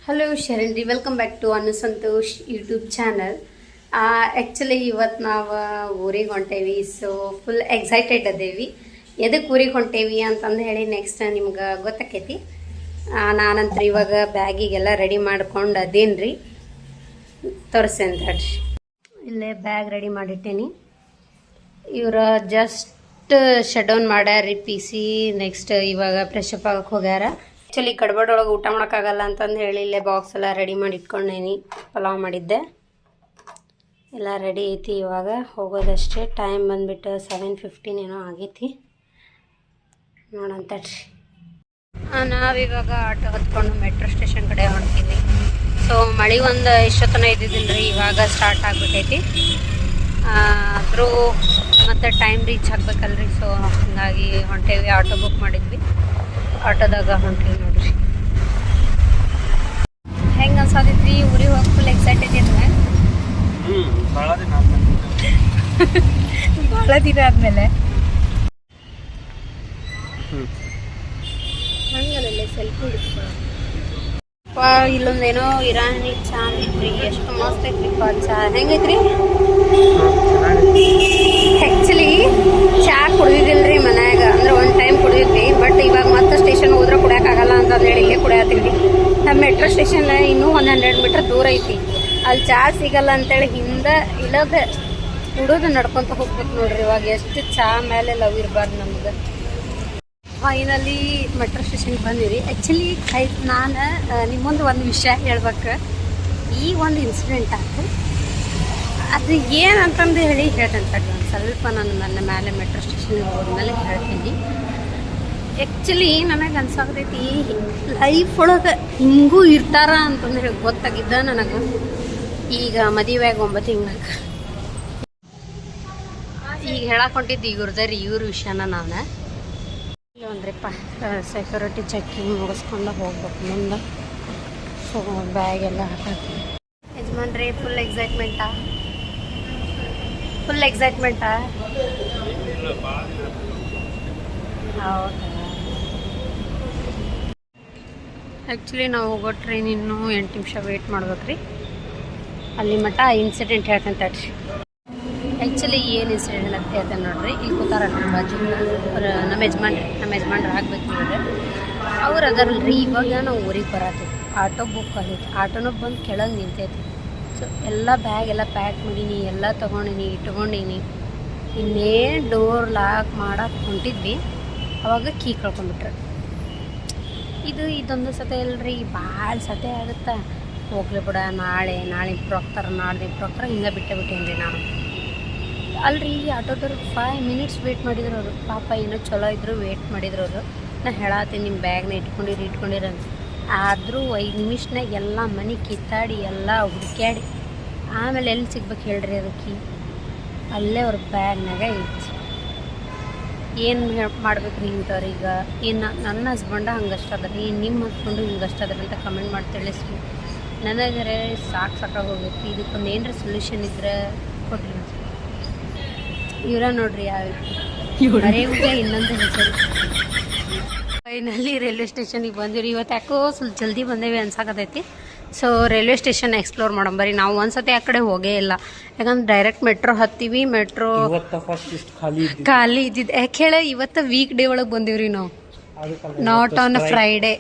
Hello ಶರಣ್ರಿ, welcome back to Anu Santosh YouTube channel. Actually ಇವತ್ತು ನಾವು ಊರಿಗೆ ಹೊಂಟೇವಿ. ಸೊ ಫುಲ್ ಎಕ್ಸೈಟೆಡ್ ಅದೇವಿ. ಎದಕ್ಕೆ ಊರಿಗೆ ಹೊಂಟೇವಿ ಅಂತಂದು ಹೇಳಿ ನೆಕ್ಸ್ಟ್ ನಿಮ್ಗೆ ಗೊತ್ತಾಕೈತಿ. ನಾನಂತರ ಇವಾಗ ಬ್ಯಾಗಿಗೆಲ್ಲ ರೆಡಿ ಮಾಡ್ಕೊಂಡು ಅದೇನು ರೀ ತೋರಿಸ್ತೇನೆ ತಡ್ರಿ. ಇಲ್ಲೇ ಬ್ಯಾಗ್ ರೆಡಿ ಮಾಡಿಟ್ಟೇನಿ. ಇವ್ರ ಜಸ್ಟ್ ಶಟ್ ಡೌನ್ ಮಾಡ್ಯಾರ ಪಿ ಸಿ. ನೆಕ್ಸ್ಟ್ ಇವಾಗ ಫ್ರೆಶ್ ಅಪ್ ಆಗಕ್ಕೆ ಹೋಗ್ಯಾರ. ಆ್ಯಕ್ಚುಲಿ ಗಡ್ಬಡೊಳಗೆ ಊಟ ಮಾಡೋಕ್ಕಾಗಲ್ಲ ಅಂತಂದು ಹೇಳಿ ಇಲ್ಲೇ ಬಾಕ್ಸ್ ಎಲ್ಲ ರೆಡಿ ಮಾಡಿ ಇಟ್ಕೊಂಡೇನಿ. ಪಲಾವ್ ಮಾಡಿದ್ದೆ, ಎಲ್ಲ ರೆಡಿ ಐತಿ. ಇವಾಗ ಹೋಗೋದಷ್ಟೇ. ಟೈಮ್ ಬಂದುಬಿಟ್ಟು 7:15 ಏನೋ ಆಗೈತಿ. ನೋಡಂತಡ್ರಿ. ನಾವಿವಾಗ ಆಟೋ ಹತ್ಕೊಂಡು ಮೆಟ್ರೋ ಸ್ಟೇಷನ್ ಕಡೆ ಹೊಂಟೀವಿ. ಸೊ ಮಳೆ ಒಂದು ಇಷ್ಟೊತ್ತನ ಇದ್ದಿದ್ದಿಲ್ಲ ರೀ, ಇವಾಗ ಸ್ಟಾರ್ಟ್ ಆಗಿಬಿಟ್ಟೈತಿ. ಆದರೂ ಮತ್ತು ಟೈಮ್ ರೀಚ್ ಆಗ್ಬೇಕಲ್ರಿ. ಸೊ ಹಾಗಾಗಿ ಹೊಂಟೇವಿ. ಆಟೋ ಬುಕ್ ಮಾಡಿದ್ವಿ, ಆಟೋದಾಗ ಹೊಂಟೀವಿ ನೋಡ್ರಿ. ಹೆಂಗೆ ಅನ್ಸಾತೈತ್ರಿ ಊರಿಗೆ ಹೋಗಿ? ಫುಲ್ ಎಕ್ಸೈಟೆಡ್ ಇದ್ವಿ. ಭಾಳ ದಿನ ಆದಮೇಲೆ ಹಂಗಲ್ಲ ಸೆಲ್ಫಿ ಇಲ್ಲೊಂದೇನೋ ಇರಾನಿ ಚಾ ಐತ್ರಿ. ಎಷ್ಟು ಮಸ್ತ್ ಐತ್ರಿಪ್ಪ ಚಾ. ಹೆಂಗೈತ್ರಿ? ಆ್ಯಕ್ಚುಲಿ ಚಾ ಕುಡಿದಿಲ್ರಿ ಮನ್ಯಾಗ. ಅಂದ್ರೆ ಒಂದು ಟೈಮ್ ಕುಡಿದಿದ್ವಿ, ಬಟ್ ಇವಾಗ ಮತ್ತೆ ಸ್ಟೇಷನ್ ಹೋದ್ರೆ ಕುಡಿಯೋಕ್ಕಾಗಲ್ಲ ಅಂತಂದು ಹೇಳಿ ಇಲ್ಲೇ ಕುಡಿಯತ್ತೀವಿ. ನಮ್ಮ ಮೆಟ್ರೋ ಸ್ಟೇಷನ್ ಇನ್ನೂ 100 ಮೀಟರ್ ದೂರ ಐತಿ. ಅಲ್ಲಿ ಚಾ ಸಿಗಲ್ಲ ಅಂತೇಳಿ ಹಿಂದೆ ಇಲ್ಲದ ಕುಡಿದು ನಡ್ಕೊತ ಹೋಗ್ಬೇಕು ನೋಡ್ರಿ. ಇವಾಗ ಎಷ್ಟು ಚಾ ಮೇಲೆ ಲವ್ ಇರಬಾರ್ದು ನಮ್ಗೆ. ಫೈನಲಿ ಮೆಟ್ರೋ ಸ್ಟೇಷನ್ಗೆ ಬಂದಿರಿ. ಆ್ಯಕ್ಚುಲಿ ನಾನು ನಿಮ್ಮೊಂದು ಒಂದು ವಿಷಯ ಹೇಳ್ಬೇಕು. ಈ ಒಂದು ಇನ್ಸಿಡೆಂಟ್ ಆಯ್ತು, ಅದು ಏನಂತಂದು ಹೇಳಿ ಹೇಳ್ತೇನೆ ತಡ್ರಿ. ಒಂದು ಸ್ವಲ್ಪ ನನ್ನ ಮೇಲೆ ಮೆಟ್ರೋ ಸ್ಟೇಷನ್ಗೆ ಹೋದ್ಮೇಲೆ ಹೇಳ್ತೀನಿ. ಆ್ಯಕ್ಚುಲಿ ನನಗೆ ಅನ್ಸಾಕತೈತಿ ಲೈಫ್ ಒಳಗೆ ಹಿಂಗೂ ಇರ್ತಾರ ಅಂತಂದು ಹೇಳಿ ಗೊತ್ತಾಗಿದ್ದ ನನಗೆ ಈಗ ಮದುವೆಯಾಗ 9 ತಿಂಗಳಾಗ. ಈಗ ಹೇಳಕ್ಕೆ ಹೊಂಟಿದ್ದು ಇವ್ರದ್ರಿ, ಇವ್ರ ವಿಷಯನ ನಾನು ಒಂದ್ರಿಪ್ಪ. ಸೆಕ್ಯೂರಿಟಿ ಚೆಕಿಂಗ್ ಮುಗಿಸ್ಕೊಂಡು ಹೋಗ್ಬೇಕು ಮುಂದೆ. ಸೊ ಬ್ಯಾಗ್ ಎಲ್ಲ ಹಾಕಿ ಯಜಮಾನ್ರಿ ಫುಲ್ ಎಕ್ಸೈಟ್ಮೆಂಟಾ? ಫುಲ್ ಎಕ್ಸೈಟ್ಮೆಂಟಾ? ಹೌದಾ? ಆ್ಯಕ್ಚುಲಿ ನಾವು ಹೋಗೋ ಟ್ರೈನ್ ಇನ್ನೂ 8 ನಿಮಿಷ ವೆಯ್ಟ್ ಮಾಡ್ಬೇಕ್ರಿ. ಅಲ್ಲಿ ಮಟ್ಟ ಇನ್ಸಿಡೆಂಟ್ ಹೇಳ್ತೇನೆ ತಡ್ರಿ. ಆ್ಯಕ್ಚುಲಿ ಏನು ಇನ್ಸಿಡೆಂಟ್ ಅಂತ ಹೇಳ್ತೇನೆ ನೋಡ್ರಿ. ಇಲ್ಲಿ ಕೂತಾರಲ್ರಿ ಬಾಜು ನಮ್ಮ ಯಜಮಾನ್ರು ಆಗ್ಬೇಕು ಇವ್ರೆ. ಅವ್ರು ಅದರಲ್ರಿ. ಇವಾಗ ನಾವು ಊರಿಗೆ ಬರತ್ತೀವಿ, ಆಟೋ ಬುಕ್ ಆಗೈತಿ. ಆಟೋನ ಬಂದು ಕೆಳಗೆ ನಿಂತೈತಿ. ಸೊ ಎಲ್ಲ ಬ್ಯಾಗ್ ಎಲ್ಲ ಪ್ಯಾಕ್ ಮಾಡೀನಿ, ಎಲ್ಲ ತೊಗೊಂಡಿನಿ, ಇಟ್ಕೊಂಡೀನಿ. ಇನ್ನೇನು ಡೋರ್ ಲಾಕ್ ಮಾಡಕ್ಕೆ ಹೊಂಟಿದ್ವಿ, ಅವಾಗ ಕೀ ಕಳ್ಕೊಂಡ್ಬಿಟ್ರೆ. ಇದೊಂದು ಸತೆ ಅಲ್ರಿ, ಭಾಳ ಸತೆ ಆಗುತ್ತಾ. ಹೋಗ್ಲಿ ಬಿಡ, ನಾಳೆ ಇಬ್ರು ಹೋಗ್ತಾರೆ, ನಾಡ್ದು ಇಬ್ರು ಹೋಗ್ತಾರೆ, ಹಿಂಗೆ ಬಿಟ್ಟೇನ್ರಿ ನಾನು. ಅಲ್ರಿ ಆಟೋದವ್ರು 5 ಮಿನಿಟ್ಸ್ ವೇಟ್ ಮಾಡಿದ್ರು ಅವರು. ಪಾಪ ಏನೋ ಚಲೋ ಇದ್ರು, ವೇಟ್ ಮಾಡಿದ್ರು ಅವರು. ನಾ ಹೇಳತ್ತೀನಿ ನಿಮ್ಮ ಬ್ಯಾಗ್ನ ಇಟ್ಕೊಂಡಿರಿ ಅಂತ. ಆದರೂ 5 ನಿಮಿಷನಾಗ ಎಲ್ಲ ಮನೆ ಕಿತ್ತಾಡಿ ಎಲ್ಲ ಹುಡುಕ್ಯಾಡಿ ಆಮೇಲೆ ಎಲ್ಲಿ ಸಿಗ್ಬೇಕು ಹೇಳ್ರಿ ಅದಕ್ಕೆ? ಅಲ್ಲೇ ಅವ್ರ ಬ್ಯಾಗ್ನಾಗ ಐತಿ. ಏನು ಮಾಡ್ಬೇಕ್ರಿ ಇಂಥವ್ರು? ಈಗ ಏನು ನನ್ನ ಹಸ್ಬೆಂಡ ಹಂಗಷ್ಟು ಅದ ರೀ, ನಿಮ್ಮ ಹಸ್ಬೆಂಡು ಹಿಂಗಷ್ಟು ಅದ ಅಂತ ಕಮೆಂಟ್ ಮಾಡಿ ತಿಳಿಸ್ರಿ. ನನಗರೆ ಸಾಕಾಗೋಗ್ಬೇಕು. ಇದಕ್ಕೊಂದು ಏನರ ಸೊಲ್ಯೂಷನ್ ಇದ್ರೆ ಕೊಡ್ರಿ. ಇವರ ನೋಡ್ರಿ ಮರೆಯುವುದೇ ಇನ್ನೊಂದು ಹೆಸರು. ಫೈನಲಿ ರೈಲ್ವೆ ಸ್ಟೇಷನಿಗೆ ಬಂದಿರಿ. ಇವತ್ತು ಯಾಕೋ ಸ್ವಲ್ಪ ಜಲ್ದಿ ಬಂದೇವಿ ಅನ್ಸಾಕತೈತಿ. ಸೊ ರೈಲ್ವೆ ಸ್ಟೇಷನ್ ಎಕ್ಸ್ಪ್ಲೋರ್ ಮಾಡೋಂಬರಿ. ನಾವು ಒಂದ್ಸತಿ ಆ ಕಡೆ ಹೋಗೇ ಇಲ್ಲ, ಯಾಕಂದ್ರೆ ಡೈರೆಕ್ಟ್ ಮೆಟ್ರೋ ಹತ್ತೀವಿ. ಮೆಟ್ರೋ ಖಾಲಿ ಇದ್ದಿದ್ದು ಯಾಕೆ ಹೇಳ, ಇವತ್ತು ವೀಕ್ ಡೇ ಒಳಗೆ ಬಂದೀವ್ರಿ ನಾವು, ನಾಟ್ ಆನ್ ಫ್ರೈಡೇ.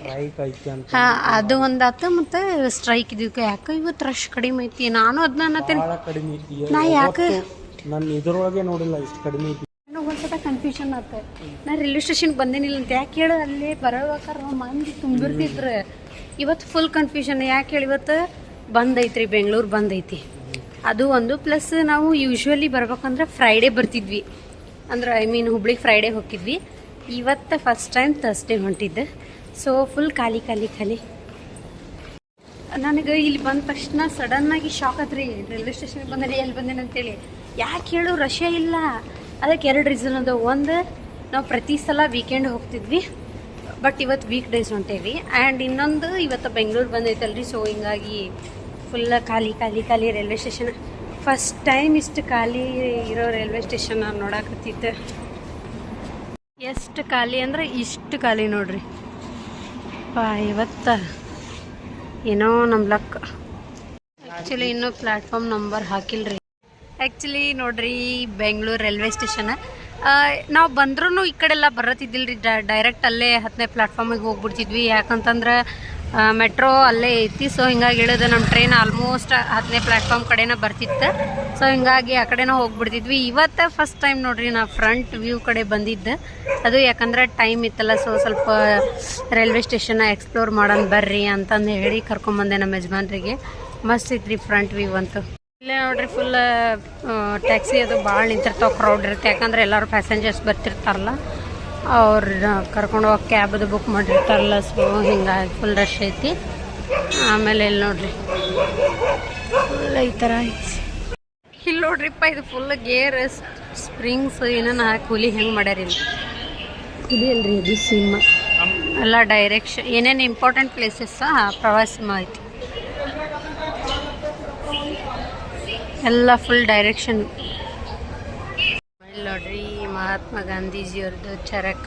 ಹಾಂ, ಅದು ಒಂದಾತು. ಮತ್ತು ಸ್ಟ್ರೈಕ್ ಇದಕ್ಕೆ ಯಾಕೆ ಇವತ್ತು ರಶ್ ಕಡಿಮೆ ಐತಿ. ನಾನು ಅದನ್ನ ಅನ್ನತ್ತೇನೆ, ನಾ ಯಾಕೆ ನಾನು ಇದರೊಳಗೆ ನೋಡಿಲ್ಲ ಇಷ್ಟು ಕಡಿಮೆ ಐತಿ. ಒಂದ್ಸತ ಕನ್ಫ್ಯೂಷನ್ ಆತ. ನಾ ರೈಲ್ವೆ ಸ್ಟೇಷನ್ಗೆ ಬಂದೇನಿಲ್ಲ ಅಂತ ಯಾಕೆ ಹೇಳು, ಅಲ್ಲೇ ಬರೋವಾಕಾರ ಮಂದಿ ತುಂಬಿರ್ತಿದ್ರು. ಇವತ್ತು ಫುಲ್ ಕನ್ಫ್ಯೂಷನ್. ಯಾಕೆ ಹೇಳಿ, ಇವತ್ತು ಬಂದೈತ್ರಿ, ಬೆಂಗಳೂರು ಬಂದೈತಿ. ಅದು ಒಂದು ಪ್ಲಸ್ ನಾವು ಯೂಶ್ವಲಿ ಬರ್ಬೇಕಂದ್ರೆ ಫ್ರೈಡೇ ಬರ್ತಿದ್ವಿ. ಅಂದ್ರೆ ಹುಬ್ಳಿಗೆ ಫ್ರೈಡೇ ಹೋಗಿದ್ವಿ. ಇವತ್ತು ಫಸ್ಟ್ ಟೈಮ್ ಥರ್ಸ್ಡೇ ಹೊಂಟಿದ್ದೆ. ಸೊ ಫುಲ್ ಖಾಲಿ. ನನಗೆ ಇಲ್ಲಿ ಬಂದ ತಕ್ಷಣ ಸಡನ್ನಾಗಿ ಶಾಕ್ ಆತ್ರಿ. ರೈಲ್ವೆ ಸ್ಟೇಷನ್ಗೆ ಬಂದರೆ ಎಲ್ಲಿ ಬಂದೇನೆ ಅಂತೇಳಿ. ಯಾಕೆ ಹೇಳು, ರಶ್ ಇಲ್ಲ. ಅದಕ್ಕೆ 2 ರೀಸನ್ ಅದು. ಒಂದು, ನಾವು ಪ್ರತಿ ಸಲ ವೀಕೆಂಡ್ ಹೋಗ್ತಿದ್ವಿ, ಬಟ್ ಇವತ್ತು ವೀಕ್ ಡೇಸ್ ಹೊಂಟೇವಿ. ಆ್ಯಂಡ್ ಇನ್ನೊಂದು, ಇವತ್ತು ಬೆಂಗಳೂರು ಬಂದೈತಲ್ರಿ. ಸೊ ಹಿಂಗಾಗಿ ಫುಲ್ಲ ಖಾಲಿ ರೈಲ್ವೆ ಸ್ಟೇಷನ್. ಫಸ್ಟ್ ಟೈಮ್ ಇಷ್ಟು ಖಾಲಿ ಇರೋ ರೈಲ್ವೆ ಸ್ಟೇಷನ್ ನೋಡಾಕತ್ತಿದ್ದೆ. ಎಷ್ಟು ಖಾಲಿ ಅಂದ್ರೆ ಇಷ್ಟು ಖಾಲಿ ನೋಡ್ರಿ. ಇವತ್ತು ಏನೋ ನಮ್ಮ ಲಕ್. ಆ್ಯಕ್ಚುಲಿ ಇನ್ನೂ ಪ್ಲ್ಯಾಟ್ಫಾರ್ಮ್ ನಂಬರ್ ಹಾಕಿಲ್ರಿ. ಆ್ಯಕ್ಚುಲಿ ನೋಡ್ರಿ ಬೆಂಗಳೂರು ರೈಲ್ವೆ ಸ್ಟೇಷನ್ ನಾವು ಬಂದ್ರೂ ಈ ಕಡೆಲ್ಲ ಬರತ್ತಿದ್ದಿಲ್ಲ ರೀ. ಡೈರೆಕ್ಟ್ ಅಲ್ಲೇ 10ನೇ ಪ್ಲ್ಯಾಟ್ಫಾರ್ಮಿಗೆ ಹೋಗ್ಬಿಡ್ತಿದ್ವಿ. ಯಾಕಂತಂದ್ರೆ ಮೆಟ್ರೋ ಅಲ್ಲೇ ಐತಿ. ಸೊ ಹಿಂಗಾಗಿ ಹೇಳಿದ್ರೆ ನಮ್ಮ ಟ್ರೈನ್ ಆಲ್ಮೋಸ್ಟ್ 10ನೇ ಪ್ಲ್ಯಾಟ್ಫಾರ್ಮ್ ಕಡೆನೇ ಬರ್ತಿತ್ತು. ಸೊ ಹಿಂಗಾಗಿ ಆ ಕಡೆನೇ ಹೋಗ್ಬಿಡ್ತಿದ್ವಿ. ಇವತ್ತು ಫಸ್ಟ್ ಟೈಮ್ ನೋಡ್ರಿ ನಾ ಫ್ರಂಟ್ ವ್ಯೂ ಕಡೆ ಬಂದಿದ್ದೆ. ಅದು ಯಾಕಂದ್ರೆ ಟೈಮ್ ಇತ್ತಲ್ಲ, ಸೊ ಸ್ವಲ್ಪ ರೈಲ್ವೆ ಸ್ಟೇಷನ್ನ ಎಕ್ಸ್ಪ್ಲೋರ್ ಮಾಡೋಣ ಬರ್ರಿ ಅಂತಂದು ಹೇಳಿ ಕರ್ಕೊಂಬಂದೆ ನಮ್ಮ ಯಜಮಾನ್ರಿಗೆ. ಮಸ್ತ್ ಇತ್ತು ರೀ ಫ್ರಂಟ್ ವ್ಯೂ ಅಂತೂ. ಇಲ್ಲೇ ನೋಡ್ರಿ ಫುಲ್ ಟ್ಯಾಕ್ಸಿ ಅದು ಭಾಳ ನಿಂತಿರ್ತಾವೆ, ಕ್ರೌಡ್ ಇರುತ್ತೆ. ಯಾಕಂದ್ರೆ ಎಲ್ಲರೂ ಪ್ಯಾಸೆಂಜರ್ಸ್ ಬರ್ತಿರ್ತಾರಲ್ಲ, ಅವ್ರ ಕರ್ಕೊಂಡು ಹೋಗಿ ಕ್ಯಾಬ್ ಅದು ಬುಕ್ ಮಾಡಿರ್ತಾರಲ್ಲ. ಸೊ ಹಿಂಗಾಗಿ ಫುಲ್ ರಶ್ ಐತಿ. ಆಮೇಲೆ ಇಲ್ಲಿ ನೋಡ್ರಿ ಫುಲ್ ಈ ಥರ ಐತಿ. ಇಲ್ಲಿ ನೋಡ್ರಿಪ್ಪ ಇದು ಫುಲ್ ಗೇರ್ ಸ್ಪ್ರಿಂಗ್ಸ್ ಏನೇನು ಹಾಕಿ ಹುಲಿ ಹೆಂಗೆ ಮಾಡ್ಯಾರ ಇಲ್ಲಿ. ಹುಲಿ ಅಲ್ರಿ ಅದು ಸಿಂಹ. ಎಲ್ಲ ಡೈರೆಕ್ಷನ್ ಏನೇನು ಇಂಪಾರ್ಟೆಂಟ್ ಪ್ಲೇಸಸ್ ಪ್ರವಾಸಿ ಐತಿ. ಎಲ್ಲ ಫುಲ್ ಡೈರೆಕ್ಷನ್. ಇಲ್ಲಿ ನೋಡ್ರಿ ಮಹಾತ್ಮ ಗಾಂಧೀಜಿಯವ್ರದ್ದು ಚರಕ.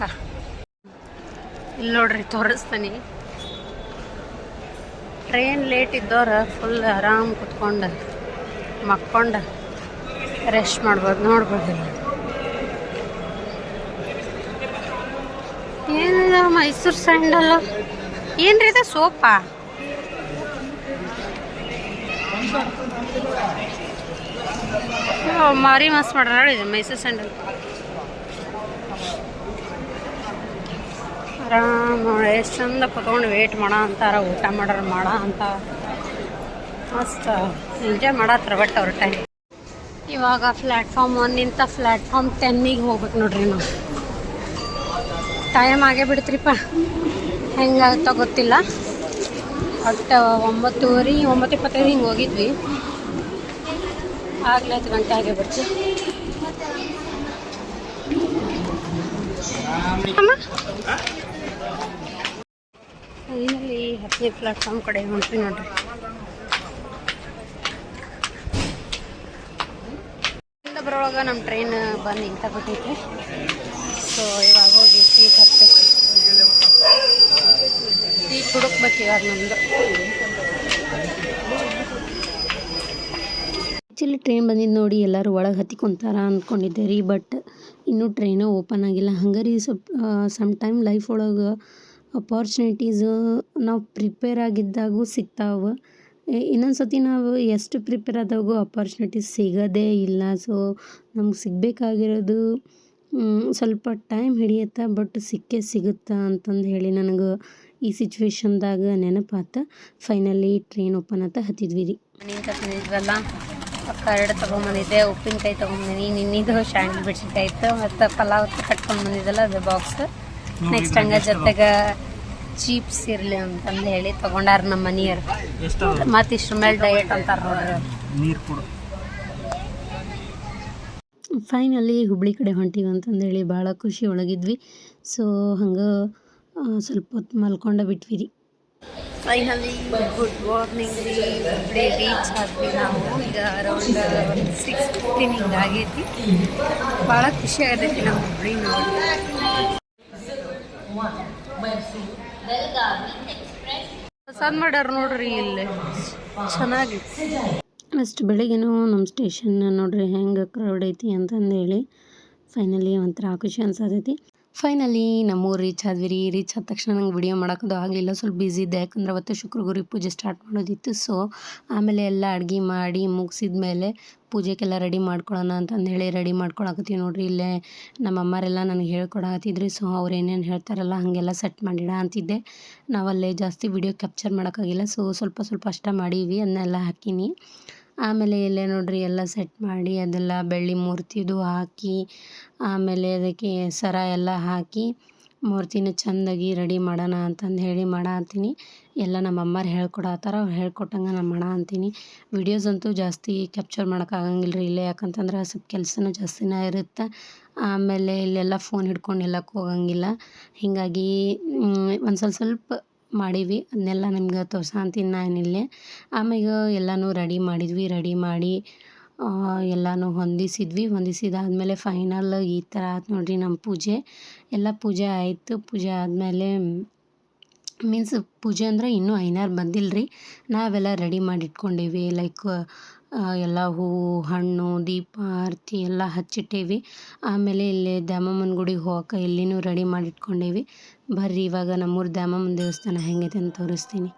ಇಲ್ಲಿ ನೋಡ್ರಿ ತೋರಿಸ್ತಾನೆ. ಟ್ರೈನ್ ಲೇಟ್ ಇದ್ದವ್ರು ಫುಲ್ ಆರಾಮ್ ಕುತ್ಕೊಂಡು ಮಕ್ಕೊಂಡು ರೆಸ್ಟ್ ಮಾಡ್ಬೋದು. ನೋಡ್ಬೋದು ಏನಿಲ್ಲ ಮೈಸೂರು ಸ್ಯಾಂಡಲ್ ಏನ್ರಿ ಇದು ಸೋಪಾ? ಮಾರಿ ಮಸ್ತ್ ಮಾಡ್ರ ನೋಡಿ ಮೈಸೂರು ಸ್ಯಾಂಡಲ್. ಆರಾಮ್ ಎಷ್ಟು ಚಂದ ಕುತ್ಕೊಂಡು ವೇಟ್ ಮಾಡೋ ಅಂತಾರ, ಊಟ ಮಾಡೋರು ಮಾಡೋ ಅಂತ ಮಸ್ತ್ ಎಂಜಾಯ್ ಮಾಡತ್ರ. ಬಟ್ ಅವ್ರ ಟೈಮ್ ಇವಾಗ ಪ್ಲ್ಯಾಟ್ಫಾರ್ಮ್ 1 ಪ್ಲ್ಯಾಟ್ಫಾರ್ಮ್ 10ಗೆ ಹೋಗ್ಬೇಕು ನೋಡ್ರಿ. ನಾವು ಟೈಮ್ ಆಗೇ ಬಿಡ್ತ್ರಿಪ್ಪ, ಹೆಂಗಾಗುತ್ತೋ ಗೊತ್ತಿಲ್ಲ. ಬಟ್ 9:30 9:25 ಹಿಂಗೆ ಹೋಗಿದ್ವಿ. ಆಗಲೇ 10 ಗಂಟೆ ಆಗೇ ಬಿಡ್ತೀವಿ. ಫೈನಲಿ 10ನೇ ಪ್ಲ್ಯಾಟ್ಫಾರ್ಮ್ ಕಡೆ ಹೊಂಟ್ವಿ ನೋಡ್ರಿ. ಬರೋವಾಗ ನಮ್ಮ ಟ್ರೈನ್ ಬಂದು ನಿಂತ ಬಿಟ್ಟೈತಿ. ಸೊ ಇವಾಗ ಹೋಗಿ ಸೀಟ್ ಹತ್ತಬೇಕು. ಸೀಟ್ ಹುಡುಕ್ಬೇಕು ಇವಾಗ ನಮ್ಮದು. ಆ್ಯಕ್ಚುಲಿ ಟ್ರೈನ್ ಬಂದಿದ್ದು ನೋಡಿ ಎಲ್ಲರೂ ಒಳಗೆ ಹತ್ತಿಕೊಂತಾರ ಅಂದ್ಕೊಂಡಿದ್ದೆ ರೀ. ಬಟ್ ಇನ್ನೂ ಟ್ರೈನು ಓಪನ್ ಆಗಿಲ್ಲ. ಹಂಗಾರಿ ಸಮ್ ಟೈಮ್ ಲೈಫ್ ಒಳಗೆ ಅಪಾರ್ಚುನಿಟೀಸು ನಾವು ಪ್ರಿಪೇರ್ ಆಗಿದ್ದಾಗೂ ಸಿಗ್ತಾವೆ. ಇನ್ನೊಂದು ಸತಿ ನಾವು ಎಷ್ಟು ಪ್ರಿಪೇರ್ ಆದಾಗೂ ಅಪಾರ್ಚುನಿಟೀಸ್ ಸಿಗೋದೇ ಇಲ್ಲ. ಸೊ ನಮ್ಗೆ ಸಿಗಬೇಕಾಗಿರೋದು ಸ್ವಲ್ಪ ಟೈಮ್ ಹಿಡಿಯುತ್ತೆ, ಬಟ್ ಸಿಕ್ಕೇ ಸಿಗುತ್ತೆ ಅಂತಂದು ಹೇಳಿ ನನಗೆ ಈ ಸಿಚುವೇಶನ್ದಾಗ ನೆನಪಾತ. ಫೈನಲಿ ಟ್ರೈನ್ ಓಪನ್ ಆತ ಹತ್ತಿದ್ವಿ ರೀ. ಮನೆಯಿಂದ ತಂದಿದ್ವಲ್ಲ ಕರಡು ತೊಗೊಂಬಂದಿದ್ದೆ, ಉಪ್ಪಿನಕಾಯಿ ತೊಗೊಂಬಂದಿನಿ. ನಿನ್ನಿದು ಶಾಂಡ್ಲ್ ಬೆಡ್ಶೀಟ್ ಆಯಿತು, ಮತ್ತು ಪಲಾವ್ ಕಟ್ಕೊಂಡು ಬಂದಿದ್ದಲ್ಲ ಅದು ಬಾಕ್ಸ್. ನೆಕ್ಸ್ಟ್ ಹಂಗೆ ಜೊತೆಗೆ ಚೀಪ್ಸ್ ಇರಲಿ ಅಂತಂದು ಹೇಳಿ ತೊಗೊಂಡಾರ ನಮ್ಮ ಮನೆಯವ್ರು. ಮತ್ತು ಇಷ್ಟ್ರ ಮೇಲೆ ಡಯಟ್ ಅಂತಾರೆ ನೋಡ್ರಿ. ನೀರು ಕೊಡು. ಫೈನಲಿ ಹುಬ್ಳಿ ಕಡೆ ಹೊಂಟೀವಿ ಅಂತಂದೇಳಿ ಭಾಳ ಖುಷಿ ಒಳಗಿದ್ವಿ. ಸೊ ಹಂಗೆ ಸ್ವಲ್ಪ ಹೊತ್ತು ಮಲ್ಕೊಂಡ ಬಿಟ್ವಿ ರೀ. ಫೈನಲಿ ಗುಡ್ ಮಾರ್ನಿಂಗ್ ರೀ. ಹುಬ್ಳಿ ರೀಚ್ ಆದ್ವಿ ನಾವು. ಈಗ ಅರೌಂಡ್ 6:15 ಹಿಂಗೆ ಆಗೈತಿ. ಭಾಳ ಖುಷಿ ಆಗತೈತಿ ನಮ್ಮ ಹುಬ್ಳಿ ನೋಡಿ. ಪ್ರಸಾದ್ ಮಾಡ್ಯಾರ ನೋಡ್ರಿ ಇಲ್ಲಿ, ಚೆನ್ನಾಗಿ. ಅಷ್ಟು ಬೆಳಗ್ಗೆನೂ ನಮ್ಮ ಸ್ಟೇಷನ್ ನೋಡ್ರಿ ಹೆಂಗೆ ಕ್ರೌಡ್ ಐತಿ ಅಂತಂದೇಳಿ ಫೈನಲಿ ಒಂಥರ ಖುಷಿ ಅನ್ಸತೈತಿ. ಫೈನಲಿ ನಮ್ಮೂರು ರೀಚ್ ಆದ್ವಿ ರೀ. ರೀಚ್ ಆದ ತಕ್ಷಣ ನಂಗೆ ವಿಡಿಯೋ ಮಾಡೋಕ್ಕದು ಆಗಲಿಲ್ಲ, ಸ್ವಲ್ಪ ಬ್ಯುಸಿ ಇದ್ದೆ. ಯಾಕಂದ್ರೆ ಅವತ್ತು ಶುಕ್ರ ಗೌರಿ ಪೂಜೆ ಸ್ಟಾರ್ಟ್ ಮಾಡೋದಿತ್ತು. ಸೊ ಆಮೇಲೆ ಎಲ್ಲ ಅಡುಗೆ ಮಾಡಿ ಮುಗಿಸಿದ ಮೇಲೆ ಪೂಜೆಗೆಲ್ಲ ರೆಡಿ ಮಾಡ್ಕೊಳ್ಳೋಣ ಅಂತಂದೇಳಿ ರೆಡಿ ಮಾಡ್ಕೊಳಕತ್ತೀವಿ ನೋಡ್ರಿ. ಇಲ್ಲೇ ನಮ್ಮ ಅಮ್ಮರೆಲ್ಲ ನನಗೆ ಹೇಳ್ಕೊಡಕತ್ತಿದ್ರಿ. ಸೊ ಅವ್ರು ಏನೇನು ಹೇಳ್ತಾರಲ್ಲ ಹಾಗೆಲ್ಲ ಸೆಟ್ ಮಾಡಿಡ ಅಂತಿದ್ದೆ. ನಾವಲ್ಲೇ ಜಾಸ್ತಿ ವಿಡಿಯೋ ಕ್ಯಾಪ್ಚರ್ ಮಾಡೋಕ್ಕಾಗಿಲ್ಲ. ಸೊ ಸ್ವಲ್ಪ ಸ್ವಲ್ಪ ಅಷ್ಟ ಮಾಡೀವಿ, ಅದನ್ನೆಲ್ಲ ಹಾಕೀನಿ. ಆಮೇಲೆ ಇಲ್ಲೇ ನೋಡ್ರಿ ಎಲ್ಲ ಸೆಟ್ ಮಾಡಿ ಅದೆಲ್ಲ ಬೆಳ್ಳಿ ಮೂರ್ತಿದು ಹಾಕಿ, ಆಮೇಲೆ ಅದಕ್ಕೆ ಸರ ಎಲ್ಲ ಹಾಕಿ ಮೂರ್ತಿನ ಚೆಂದಾಗಿ ರೆಡಿ ಮಾಡೋಣ ಅಂತಂದು ಹೇಳಿ ಮಾಡತ್ತೀನಿ. ಎಲ್ಲ ನಮ್ಮ ಅಮ್ಮರು ಹೇಳ್ಕೊಡತ್ತಾರ, ಅವ್ರು ಹೇಳ್ಕೊಟ್ಟಂಗೆ ನಾನು ಮಾಡತ್ತೀನಿ. ವಿಡಿಯೋಸ್ ಅಂತೂ ಜಾಸ್ತಿ ಕ್ಯಾಪ್ಚರ್ ಮಾಡೋಕ್ಕಾಗಂಗಿಲ್ಲ ರೀ ಇಲ್ಲೇ, ಯಾಕಂತಂದ್ರೆ ಸ್ವಲ್ಪ ಕೆಲಸನೂ ಜಾಸ್ತಿನೇ ಇರುತ್ತೆ. ಆಮೇಲೆ ಇಲ್ಲೆಲ್ಲ ಫೋನ್ ಹಿಡ್ಕೊಂಡು ಎಲ್ಲಕ್ಕೆ ಹೋಗಂಗಿಲ್ಲ. ಹೀಗಾಗಿ ಒಂದು ಸ್ವಲ್ಪ ಮಾಡೀವಿ, ಅದನ್ನೆಲ್ಲ ನಿಮ್ಗೆ ತೋರ್ಸಂತೀನಿ ನಾನು ಇಲ್ಲೇ. ಆಮೇಲೆ ಎಲ್ಲನೂ ರೆಡಿ ಮಾಡಿದ್ವಿ. ರೆಡಿ ಮಾಡಿ ಎಲ್ಲನೂ ಹೊಂದಿಸಿದ್ವಿ. ಹೊಂದಿಸಿದಾದ್ಮೇಲೆ ಫೈನಲ್ ಈ ಥರ ಆಯ್ತು ನೋಡ್ರಿ ನಮ್ಮ ಪೂಜೆ. ಎಲ್ಲ ಪೂಜೆ ಆಯಿತು. ಪೂಜೆ ಆದಮೇಲೆ ಮೀನ್ಸ್ ಪೂಜೆ ಅಂದ್ರೆ ಇನ್ನೂ ಐನಾರು ಬಂದಿಲ್ಲ ರೀ. ನಾವೆಲ್ಲ ರೆಡಿ ಮಾಡಿ ಇಟ್ಕೊಂಡೇವಿ. ಲೈಕ್ ಎಲ್ಲ ಹೂವು ಹಣ್ಣು ದೀಪ ಆರತಿ ಎಲ್ಲ ಹಚ್ಚಿಟ್ಟೇವಿ. ಆಮೇಲೆ ಇಲ್ಲಿ ದ್ಯಾಮಮ್ಮನ ಗುಡಿಗೆ ಹೋಗಕ್ಕೆ ಇಲ್ಲಿನೂ ರೆಡಿ ಮಾಡಿ ಇಟ್ಕೊಂಡೇವಿ. ಬರ್ರಿ ಇವಾಗ ನಮ್ಮೂರ ದ್ಯಾಮಮ್ಮನ ದೇವಸ್ಥಾನ ಹೆಂಗೈತೆ ಅಂತ ತೋರಿಸ್ತೀನಿ.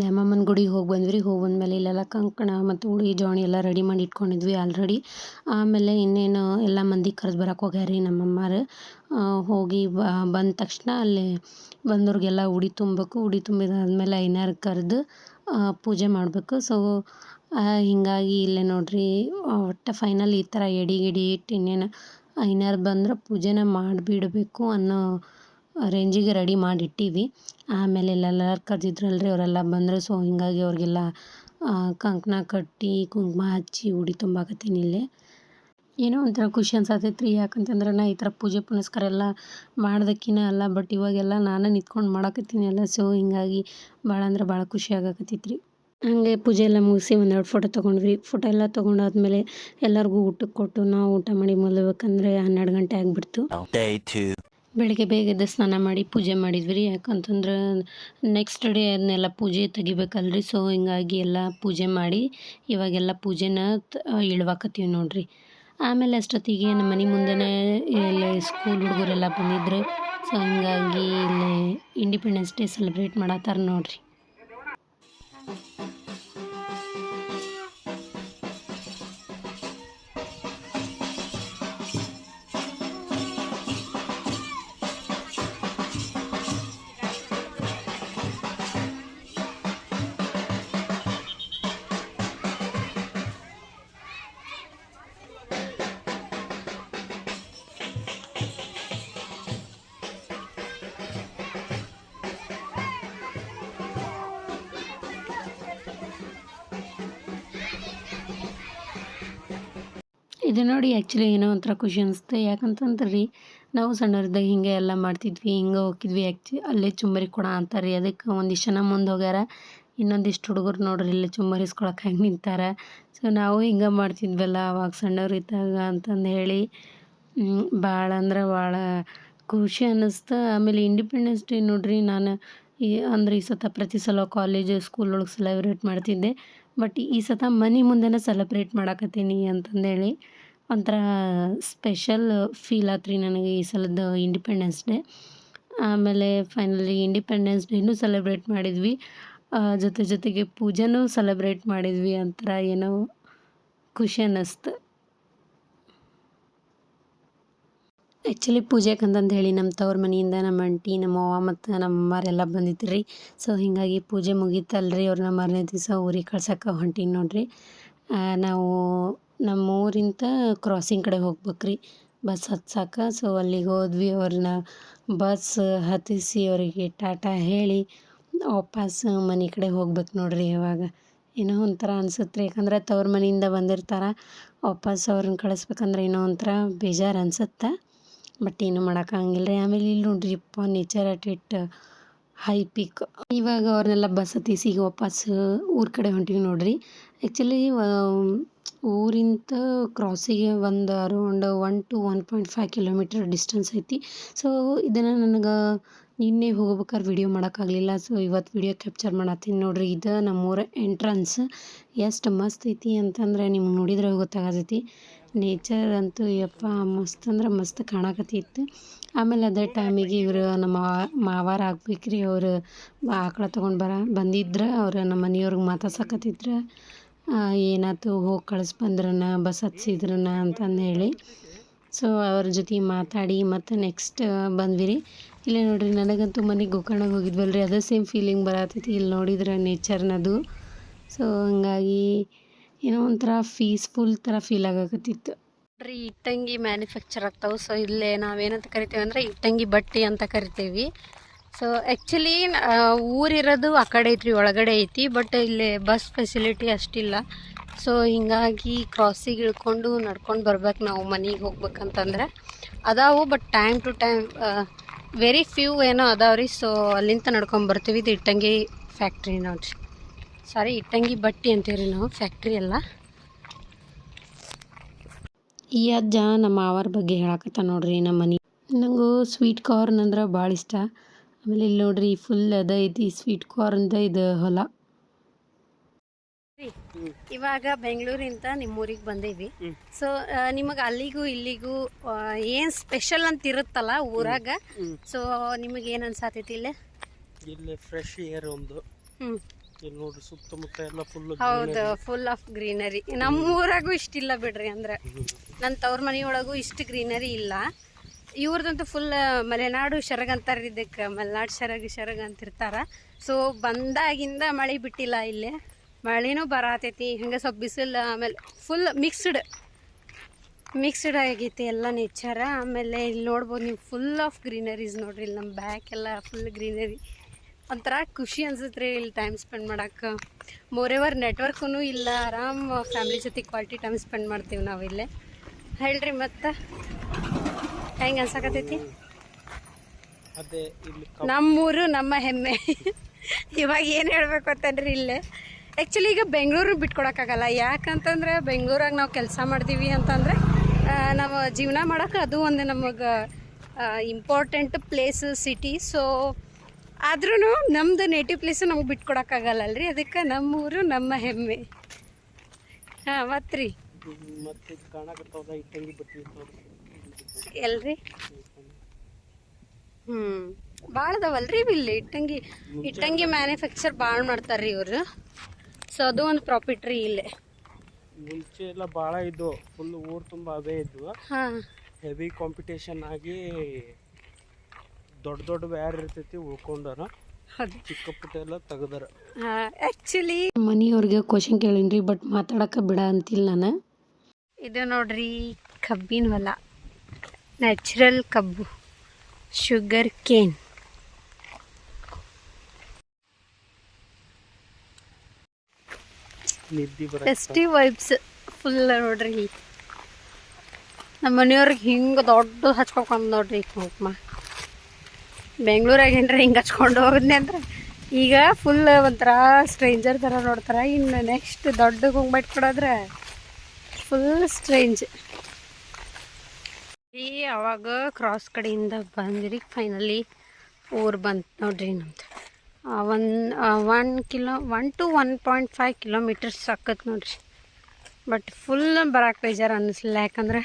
ದ್ಯಾಮಮ್ಮನ ಗುಡಿಗೆ ಹೋಗಿ ಬಂದ್ವಿ. ಹೋಗಿ ಬಂದಮೇಲೆ ಇಲ್ಲೆಲ್ಲ ಕಂಕಣ ಮತ್ತು ಉಡಿ ಜೋಣಿ ಎಲ್ಲ ರೆಡಿ ಮಾಡಿ ಇಟ್ಕೊಂಡಿದ್ವಿ ಆಲ್ರೆಡಿ. ಆಮೇಲೆ ಇನ್ನೇನು ಎಲ್ಲ ಮಂದಿ ಕರೆದು ಬರಕ್ಕೆ ಹೋಗ್ಯಾರ ರೀ ನಮ್ಮಮ್ಮಾರು. ಹೋಗಿ ಬಂದ ತಕ್ಷಣ ಅಲ್ಲಿ ಬಂದವ್ರಿಗೆಲ್ಲ ಉಡಿ ತುಂಬಬೇಕು. ಉಡಿ ತುಂಬಿದಾದ್ಮೇಲೆ ಐನಾರು ಕರೆದು ಪೂಜೆ ಮಾಡಬೇಕು. ಸೊ ಹೀಗಾಗಿ ಇಲ್ಲೇ ನೋಡಿರಿ ಒಟ್ಟು ಫೈನಲ್ ಈ ಥರ ಎಡೆ ಗಿಡಿ ಇಟ್ಟು ಇನ್ನೇನು ಐನಾರು ಬಂದ್ರೆ ಪೂಜೆನ ಮಾಡಿಬಿಡಬೇಕು ಅನ್ನೋ ರೇಂಜಿಗೆ ರೆಡಿ ಮಾಡಿಟ್ಟೀವಿ. ಆಮೇಲೆ ಇಲ್ಲೆಲ್ಲರೂ ಕರೆದಿದ್ರಲ್ರಿ ಅವರೆಲ್ಲ ಬಂದರು. ಸೊ ಹೀಗಾಗಿ ಅವ್ರಿಗೆಲ್ಲ ಕಂಕಣ ಕಟ್ಟಿ ಕುಂಕುಮ ಹಚ್ಚಿ ಉಡಿ ತುಂಬಾಕತ್ತೀನಿ ಇಲ್ಲೇ. ಏನೋ ಒಂಥರ ಖುಷಿ ಅನ್ಸತೈತೆ ರೀ. ಯಾಕಂತಂದ್ರೆ ನಾ ಈ ಥರ ಪೂಜೆ ಪುನಸ್ಕಾರ ಎಲ್ಲ ಮಾಡ್ದಕ್ಕಿನ ಅಲ್ಲ, ಬಟ್ ಇವಾಗೆಲ್ಲ ನಾನೇ ನಿಂತ್ಕೊಂಡು ಮಾಡಕತ್ತೀನಿ ಅಲ್ಲ. ಸೊ ಹೀಗಾಗಿ ಭಾಳ ಅಂದ್ರೆ ಭಾಳ ಖುಷಿ ಆಗಕತ್ತೈತೆ ರೀ. ಹಾಗೆ ಪೂಜೆ ಎಲ್ಲ ಮುಗಿಸಿ ಒಂದೆರಡು ಫೋಟೋ ತೊಗೊಂಡ್ವಿ. ಫೋಟೋ ಎಲ್ಲ ತೊಗೊಂಡಾದ್ಮೇಲೆ ಎಲ್ಲರಿಗೂ ಊಟಕ್ಕೆ ಕೊಟ್ಟು ನಾವು ಊಟ ಮಾಡಿ ಮಲಗಬೇಕಂದ್ರೆ 12 ಗಂಟೆ ಆಗಿಬಿಡ್ತು. ಬೆಳಗ್ಗೆ ಬೇಗ ಎದ್ದು ಸ್ನಾನ ಮಾಡಿ ಪೂಜೆ ಮಾಡಿದ್ವಿ ರೀ. ಯಾಕಂತಂದ್ರೆ ನೆಕ್ಸ್ಟ್ ಡೇ ಅದನ್ನೆಲ್ಲ ಪೂಜೆ ತೆಗಿಬೇಕಲ್ರಿ. ಸೊ ಹೀಗಾಗಿ ಎಲ್ಲ ಪೂಜೆ ಮಾಡಿ ಇವಾಗೆಲ್ಲ ಪೂಜೆನ ಇಳ್ವಾಕತ್ತೀವಿ ನೋಡಿರಿ. ಆಮೇಲೆ ಅಷ್ಟೊತ್ತಿಗೆ ನಮ್ಮ ಮನೆ ಮುಂದೆನೇ ಇಲ್ಲಿ ಸ್ಕೂಲ್ ಹುಡುಗರೆಲ್ಲ ಬಂದಿದ್ರು. ಸೊ ಹೀಗಾಗಿ ಇಲ್ಲಿ ಇಂಡಿಪೆಂಡೆನ್ಸ್ ಡೇ ಸೆಲೆಬ್ರೇಟ್ ಮಾಡತ್ತಾರ ನೋಡಿರಿ. ಇದು ನೋಡಿ ಆ್ಯಕ್ಚುಲಿ ಏನೋ ಒಂಥರ ಖುಷಿ ಅನಿಸ್ತು. ಯಾಕಂತಂದ್ರೆ ರೀ ನಾವು ಸಣ್ಣವ್ರಿದ್ದಾಗ ಹಿಂಗೆ ಎಲ್ಲ ಮಾಡ್ತಿದ್ವಿ, ಹಿಂಗೆ ಹೋಗಿದ್ವಿ. ಅಲ್ಲೇ ಚುಮ್ಮರಿ ಕೊಡ ಅಂತಾರೆ ರೀ. ಅದಕ್ಕೆ ಒಂದಿಷ್ಟು ಜನ ಮುಂದೆ ಹೋಗ್ಯಾರ. ಇನ್ನೊಂದಿಷ್ಟು ಹುಡುಗರು ನೋಡ್ರಿ ಇಲ್ಲೇ ಚುಮ್ಮರಿಸ್ಕೊಳಕ್ಕೆ ಹೆಂಗೆ ನಿಂತಾರೆ. ಸೊ ನಾವು ಹಿಂಗೆ ಮಾಡ್ತಿದ್ವಲ್ಲ ಅವಾಗ ಸಣ್ಣವ್ರಿದ್ದಾಗ ಅಂತಂದು ಹೇಳಿ ಭಾಳ ಅಂದ್ರೆ ಭಾಳ ಖುಷಿ ಅನ್ನಿಸ್ತು. ಆಮೇಲೆ ಇಂಡಿಪೆಂಡೆನ್ಸ್ ಡೇ ನೋಡಿರಿ ನಾನು ಈ ಸತ ಪ್ರತಿ ಸಲ ಕಾಲೇಜು ಸ್ಕೂಲ್ ಒಳಗೆ ಸೆಲೆಬ್ರೇಟ್ ಮಾಡ್ತಿದ್ದೆ. ಬಟ್ ಈ ಸತ ಮನೆ ಮುಂದೆನೇ ಸೆಲೆಬ್ರೇಟ್ ಮಾಡಕತ್ತೀನಿ ಅಂತಂದೇಳಿ ಒಂಥರ ಸ್ಪೆಷಲ್ ಫೀಲ್ ಆಯ್ತು ರೀ ನನಗೆ ಈ ಸಲದ ಇಂಡಿಪೆಂಡೆನ್ಸ್ ಡೇ. ಆಮೇಲೆ ಫೈನಲಿ ಇಂಡಿಪೆಂಡೆನ್ಸ್ ಡೇನೂ ಸೆಲೆಬ್ರೇಟ್ ಮಾಡಿದ್ವಿ. ಜೊತೆಗೆ ಪೂಜೆನೂ ಸೆಲೆಬ್ರೇಟ್ ಮಾಡಿದ್ವಿ. ಒಂಥರ ಏನೋ ಖುಷಿ ಅನ್ನಿಸ್ತು. ಆ್ಯಕ್ಚುಲಿ ಪೂಜೆಗೆ ಅಂತಂದು ಹೇಳಿ ನಮ್ಮ ತವ್ರ ಮನೆಯಿಂದ ನಮ್ಮ ಆಂಟಿ ನಮ್ಮ ಅವ್ವ ಮತ್ತು ನಮ್ಮ ಅಮ್ಮರೆಲ್ಲ ಬಂದಿದ್ರು ರೀ. ಸೊ ಹೀಗಾಗಿ ಪೂಜೆ ಮುಗೀತಲ್ರಿ, ಅವ್ರನ್ನ ಮಾರನೇ ದಿವಸ ಊರಿಗೆ ಕಳ್ಸಕ್ಕೆ ಹೊಂಟೀನಿ ನೋಡಿರಿ. ನಾವು ನಮ್ಮ ಊರಿಂದ ಕ್ರಾಸಿಂಗ್ ಕಡೆ ಹೋಗ್ಬೇಕು ರೀ ಬಸ್ ಹತ್ಸಕ್ಕೆ. ಸೊ ಅಲ್ಲಿಗೆ ಹೋದ್ವಿ. ಅವ್ರನ್ನ ಬಸ್ ಹತ್ತಿಸಿ ಅವರಿಗೆ ಟಾಟಾ ಹೇಳಿ ವಾಪಸ್ ಮನೆ ಕಡೆ ಹೋಗ್ಬೇಕು ನೋಡಿರಿ. ಇವಾಗ ಏನೋ ಒಂಥರ ಅನ್ಸುತ್ತೆ ರೀ. ಯಾಕಂದ್ರೆ ತವ್ರ ಮನೆಯಿಂದ ಬಂದಿರ್ತಾರೆ, ವಾಪಸ್ ಅವ್ರನ್ನ ಕಳಿಸ್ಬೇಕಂದ್ರೆ ಏನೋ ಒಂಥರ ಬೇಜಾರು ಅನ್ಸುತ್ತೆ. ಬಟ್ ಏನು ಮಾಡೋಕ್ಕಾಗಂಗಿಲ್ಲ ರೀ. ಆಮೇಲೆ ಇಲ್ಲಿ ನೋಡ್ರಿ ಯಪ್ಪ nature at it high peak. ಇವಾಗ ಅವ್ರನ್ನೆಲ್ಲ ಬಸ್ ಹತ್ತಿಸಿ ಈಗ ವಾಪಸ್ ಊರ ಕಡೆ ಹೊಂಟೀವಿ ನೋಡಿರಿ. ಆ್ಯಕ್ಚುಲಿ ಊರಿಂದ ಕ್ರಾಸಿಗೆ ಒಂದು ಅರೌಂಡ್ 1 to 1.5 ಕಿಲೋಮೀಟರ್ ಡಿಸ್ಟೆನ್ಸ್ ಐತಿ. ಸೊ ಇದನ್ನು ನನಗೆ ನಿನ್ನೆ ಹೋಗ್ಬೇಕಾದ್ರೆ ವಿಡಿಯೋ ಮಾಡೋಕ್ಕಾಗಲಿಲ್ಲ. ಸೊ ಇವತ್ತು ವಿಡಿಯೋ ಕ್ಯಾಪ್ಚರ್ ಮಾಡತ್ತೀನಿ ನೋಡಿರಿ. ಇದು ನಮ್ಮೂರ ಎಂಟ್ರನ್ಸ್. ಎಷ್ಟು ಮಸ್ತ್ ಐತಿ ಅಂತಂದರೆ ನಿಮ್ಗೆ ನೋಡಿದ್ರೆ ಗೊತ್ತಾಗತೈತಿ. ನೇಚರ್ ಅಂತೂ ಯಪ್ಪ ಮಸ್ತ್ ಅಂದ್ರೆ ಮಸ್ತ್ ಕಾಣಕತ್ತಿತ್ತು. ಆಮೇಲೆ ಅದೇ ಟೈಮಿಗೆ ಇವರು ನಮ್ಮ ಮಾವಾರ ಆಗ್ಬೇಕು ರೀ. ಅವರು ಆಕಳ ತೊಗೊಂಡು ಬಂದಿದ್ರು. ಅವ್ರು ನಮ್ಮ ಮನೆಯವ್ರಿಗೆ ಮಾತಾಡ್ಸಕತ್ತಿದ್ರು. ಏನಾಯ್ತು ಹೋಗಿ ಕಳಿಸ್ಬಂದ್ರನ ಬಸ್ ಹತ್ಸಿದ್ರನ ಅಂತಂದು ಹೇಳಿ. ಸೊ ಅವ್ರ ಜೊತೆ ಮಾತಾಡಿ ಮತ್ತು ನೆಕ್ಸ್ಟ್ ಬಂದ್ವಿ ರೀ. ಇಲ್ಲೇ ನೋಡಿರಿ ನನಗಂತೂ ಮನೆಗೆ ಗೋಕರ್ಣಗೆ ಹೋಗಿದ್ವಲ್ಲ ರೀ, ಅದೇ ಸೇಮ್ ಫೀಲಿಂಗ್ ಬರತೈತಿ ಇಲ್ಲಿ ನೋಡಿದ್ರೆ ನೇಚರ್ನದು. ಸೊ ಹಂಗಾಗಿ ಏನೋ ಒಂಥರ ಪೀಸ್ಫುಲ್ ಥರ ಫೀಲ್ ಆಗಕತ್ತಿತ್ತು ರೀ. ಇಟ್ಟಂಗಿ ಮ್ಯಾನುಫ್ಯಾಕ್ಚರ್ ಆಗ್ತಾವೆ. ಸೊ ಇಲ್ಲೇ ನಾವೇನಂತ ಕರಿತೀವಿ ಅಂದರೆ ಇಟ್ಟಂಗಿ ಬಟ್ಟೆ ಅಂತ ಕರಿತೀವಿ. ಸೊ ಆ್ಯಕ್ಚುಲಿ ಊರಿರೋದು ಆ ಕಡೆ ಐತ್ರಿ, ಒಳಗಡೆ ಐತಿ. ಬಟ್ ಇಲ್ಲಿ ಬಸ್ ಫೆಸಿಲಿಟಿ ಅಷ್ಟಿಲ್ಲ. ಸೊ ಹಿಂಗಾಗಿ ಕ್ರಾಸಿಗೆ ಇಳ್ಕೊಂಡು ನಡ್ಕೊಂಡು ಬರ್ಬೇಕು ನಾವು ಮನೆಗೆ ಹೋಗ್ಬೇಕಂತಂದ್ರೆ. ಅದಾವು but time to time very few ಏನೋ ಅದಾವ್ರಿ. ಸೊ ಅಲ್ಲಿಂದ ನಡ್ಕೊಂಡು ಬರ್ತೀವಿ. ಇದು ಇಟ್ಟಂಗಿ ಫ್ಯಾಕ್ಟ್ರಿ ನೋಡ್ರಿ. ಸಾರಿ, ಇಟ್ಟಂಗಿ ಬಟ್ಟೆ ಅಂತೀವಿ ನಾವು, ಫ್ಯಾಕ್ಟ್ರಿ ಅಲ್ಲ. ಈ ಅಜ್ಜ ನಮ್ಮ ಮಾವರ ಬಗ್ಗೆ ಹೇಳಕತ್ತ ನೋಡ್ರಿ. ನಮ್ಮ ಮನೆ ನನಗೂ ಸ್ವೀಟ್ ಕಾರ್ನ್ ಅಂದ್ರೆ ಭಾಳ ಇಷ್ಟ. ಆಮೇಲೆ ಇಲ್ಲಿ ನೋಡ್ರಿ ಫುಲ್ ಅದ ಐತಿ ಸ್ವೀಟ್ ಕಾರ್ನ್ದ ಇದು ಹೊಲ. ಇವಾಗ ಬೆಂಗಳೂರಿಂದ ನಿಮ್ಮೂರಿಗೆ ಬಂದೀವಿ. ಸೊ ನಿಮಗೆ ಅಲ್ಲಿಗೂ ಇಲ್ಲಿಗೂ ಏನು ಸ್ಪೆಷಲ್ ಅಂತ ಇರುತ್ತಲ್ಲ ಊರಾಗ. ಸೊ ನಿಮಗೆ ಏನು ಅನ್ಸಾತೈತಿ ಇಲ್ಲಿ ಫ್ರೆಶ್ ಏರ್ ಒಂದು. ಇಲ್ಲಿ ನೋಡ್ರಿ ಸುತ್ತಮುತ್ತ ಎಲ್ಲ ಫುಲ್. ಹೌದು, ಫುಲ್ ಆಫ್ ಗ್ರೀನರಿ. ನಮ್ಮ ಊರಾಗೂ ಇಷ್ಟಿಲ್ಲ ಬಿಡ್ರಿ. ಅಂದ್ರೆ ನನ್ನ ತವ್ರ ಮನೆಯೊಳಗೂ ಇಷ್ಟು ಗ್ರೀನರಿ ಇಲ್ಲ. ಇವ್ರದಂತೂ ಫುಲ್ ಮಲೆನಾಡು ಶರಗ ಅಂತಾರೆ. ಇದಕ್ಕೆ ಮಲೆನಾಡು ಶರಗ ಅಂತಿರ್ತಾರ. ಸೊ ಬಂದಾಗಿಂದ ಮಳೆ ಬಿಟ್ಟಿಲ್ಲ. ಇಲ್ಲಿ ಮಳೆನೂ ಬರತೈತಿ, ಹಂಗೆ ಸ್ವಲ್ಪ ಬಿಸಿಲು. ಆಮೇಲೆ ಫುಲ್ ಮಿಕ್ಸ್ಡ್ ಆಗೈತಿ ಎಲ್ಲ ನೇಚರ. ಆಮೇಲೆ ಇಲ್ಲಿ ನೋಡ್ಬೋದು ನೀವು ಫುಲ್ ಆಫ್ ಗ್ರೀನರೀಸ್ ನೋಡ್ರಿ. ಇಲ್ಲಿ ನಮ್ಮ ಬ್ಯಾಕ್ ಎಲ್ಲ ಫುಲ್ ಗ್ರೀನರಿ. ಒಂಥರ ಖುಷಿ ಅನ್ಸುತ್ತೆ ರೀ ಇಲ್ಲಿ ಟೈಮ್ ಸ್ಪೆಂಡ್ ಮಾಡೋಕೆ. ಮೋರೆವರ್ ನೆಟ್ವರ್ಕೂ ಇಲ್ಲ. ಆರಾಮ್ ಫ್ಯಾಮ್ಲಿ ಜೊತೆ ಕ್ವಾಲಿಟಿ ಟೈಮ್ ಸ್ಪೆಂಡ್ ಮಾಡ್ತೀವಿ ನಾವು ಇಲ್ಲೇ. ಹೇಳ್ರಿ ಮತ್ತು ಹೆಂಗೆ ಅನ್ಸಕತ್ತೈತಿ ನಮ್ಮೂರು ನಮ್ಮ ಹೆಮ್ಮೆ. ಇವಾಗ ಏನು ಹೇಳ್ಬೇಕು ಅಂತಂದ್ರೆ ಇಲ್ಲೇ ಆ್ಯಕ್ಚುಲಿ ಈಗ ಬೆಂಗಳೂರು ಬಿಟ್ಕೊಡೋಕ್ಕಾಗಲ್ಲ. ಯಾಕಂತಂದ್ರೆ ಬೆಂಗಳೂರಾಗ ನಾವು ಕೆಲಸ ಮಾಡ್ತೀವಿ ಅಂತಂದರೆ ನಾವು ಜೀವನ ಮಾಡೋಕೆ ಅದು ಒಂದು ನಮಗೆ ಇಂಪಾರ್ಟೆಂಟ್ ಪ್ಲೇಸ್ ಸಿಟಿ. ಸೊ ಆದ್ರೂ ನಮ್ಮದು ನೇಟಿವ್ ಪ್ಲೇಸು ನಮ್ಗೆ ಬಿಟ್ಕೊಡೋಕ್ಕಾಗಲ್ಲಲ್ರಿ. ಅದಕ್ಕೆ ನಮ್ಮೂರು ನಮ್ಮ ಹೆಮ್ಮೆ. ಹಾಂ ಮತ್ತು ರೀ ಎಲ್ರಿ ಭಾಳ ಅದಾವಲ್ರಿ ಇಲ್ಲಿ ಇಟ್ಟಂಗಿ ಮ್ಯಾನುಫ್ಯಾಕ್ಚರ್ ಭಾಳ ಮಾಡ್ತಾರೆ ರೀ ಇವರು. ಸೊ ಅದು ಒಂದು ಪ್ರಾಫಿಟ್ ರೀ ಇಲ್ಲೇ. ಮುಂಚೆ ಎಲ್ಲ ಭಾಳ ಇದ್ದು ಫುಲ್ ಊರು ತುಂಬ ಅವೇ ಇದ್ವು. ಹಾಂ, ಹೆವಿ ಕಾಂಪಿಟೇಷನ್ ಆಗಿ ದೊಡ್ಡ ವ್ಯಾರ್ ಇರ್ತೈತಿ ಉಳ್ಕೊಂಡಾರ. ಚಿಕ್ಕ ಪುಟ್ಟ ಎಲ್ಲ ತೆಗ್ದಾರ. ಆ್ಯಕ್ಚುಲಿ ಮನೆಯವ್ರಿಗೆ ಕ್ವಶನ್ ಕೇಳೀನಿ ರೀ, ಬಟ್ ಮಾತಾಡೋಕೆ ಬಿಡ ಅಂತಿಲ್ಲ ನಾನು. ಇದು ನೋಡ್ರಿ ಕಬ್ಬಿನ ಹೊಲ, ನ್ಯಾಚುರಲ್ ಕಬ್ಬು, sugar cane. Festive vibes full ನೋಡ್ರಿ. ನಮ್ಮ ಮನೆಯವ್ರಿಗೆ ಹಿಂಗೆ ದೊಡ್ಡ ಹಚ್ಕೊಕೊಂಡು ನೋಡ್ರಿ ಕುಂಕುಮ. ಬೆಂಗಳೂರಾಗ ಏನ್ರ ಹಿಂಗೆ ಹಚ್ಕೊಂಡು ಹೋಗಿದ್ನಿ ಅಂದ್ರೆ ಈಗ ಫುಲ್ ಒಂಥರ ಸ್ಟ್ರೇಂಜರ್ ಥರ ನೋಡ್ತಾರೆ. ಇನ್ನು ನೆಕ್ಸ್ಟ್ ದೊಡ್ಡ ಕುಂಕುಮ ಇಟ್ಕೊಡೋದ್ರೆ ಫುಲ್ ಸ್ಟ್ರೇಂಜ್. ಈ ಅವಾಗ ಕ್ರಾಸ್ ಕಡೆಯಿಂದ ಬಂದಿರಿ. ಫೈನಲಿ ಊರು ಬಂತು ನೋಡ್ರಿ ನಮ್ದು. 1 to 1.5 ಕಿಲೋಮೀಟರ್ಸ್ ಸಾಕತ್ ನೋಡ್ರಿ. ಬಟ್ ಫುಲ್ ಬರೋಕೆ ಬೇಜಾರು ಅನ್ನಿಸ್ಲಿಲ್ಲ. ಯಾಕಂದ್ರೆ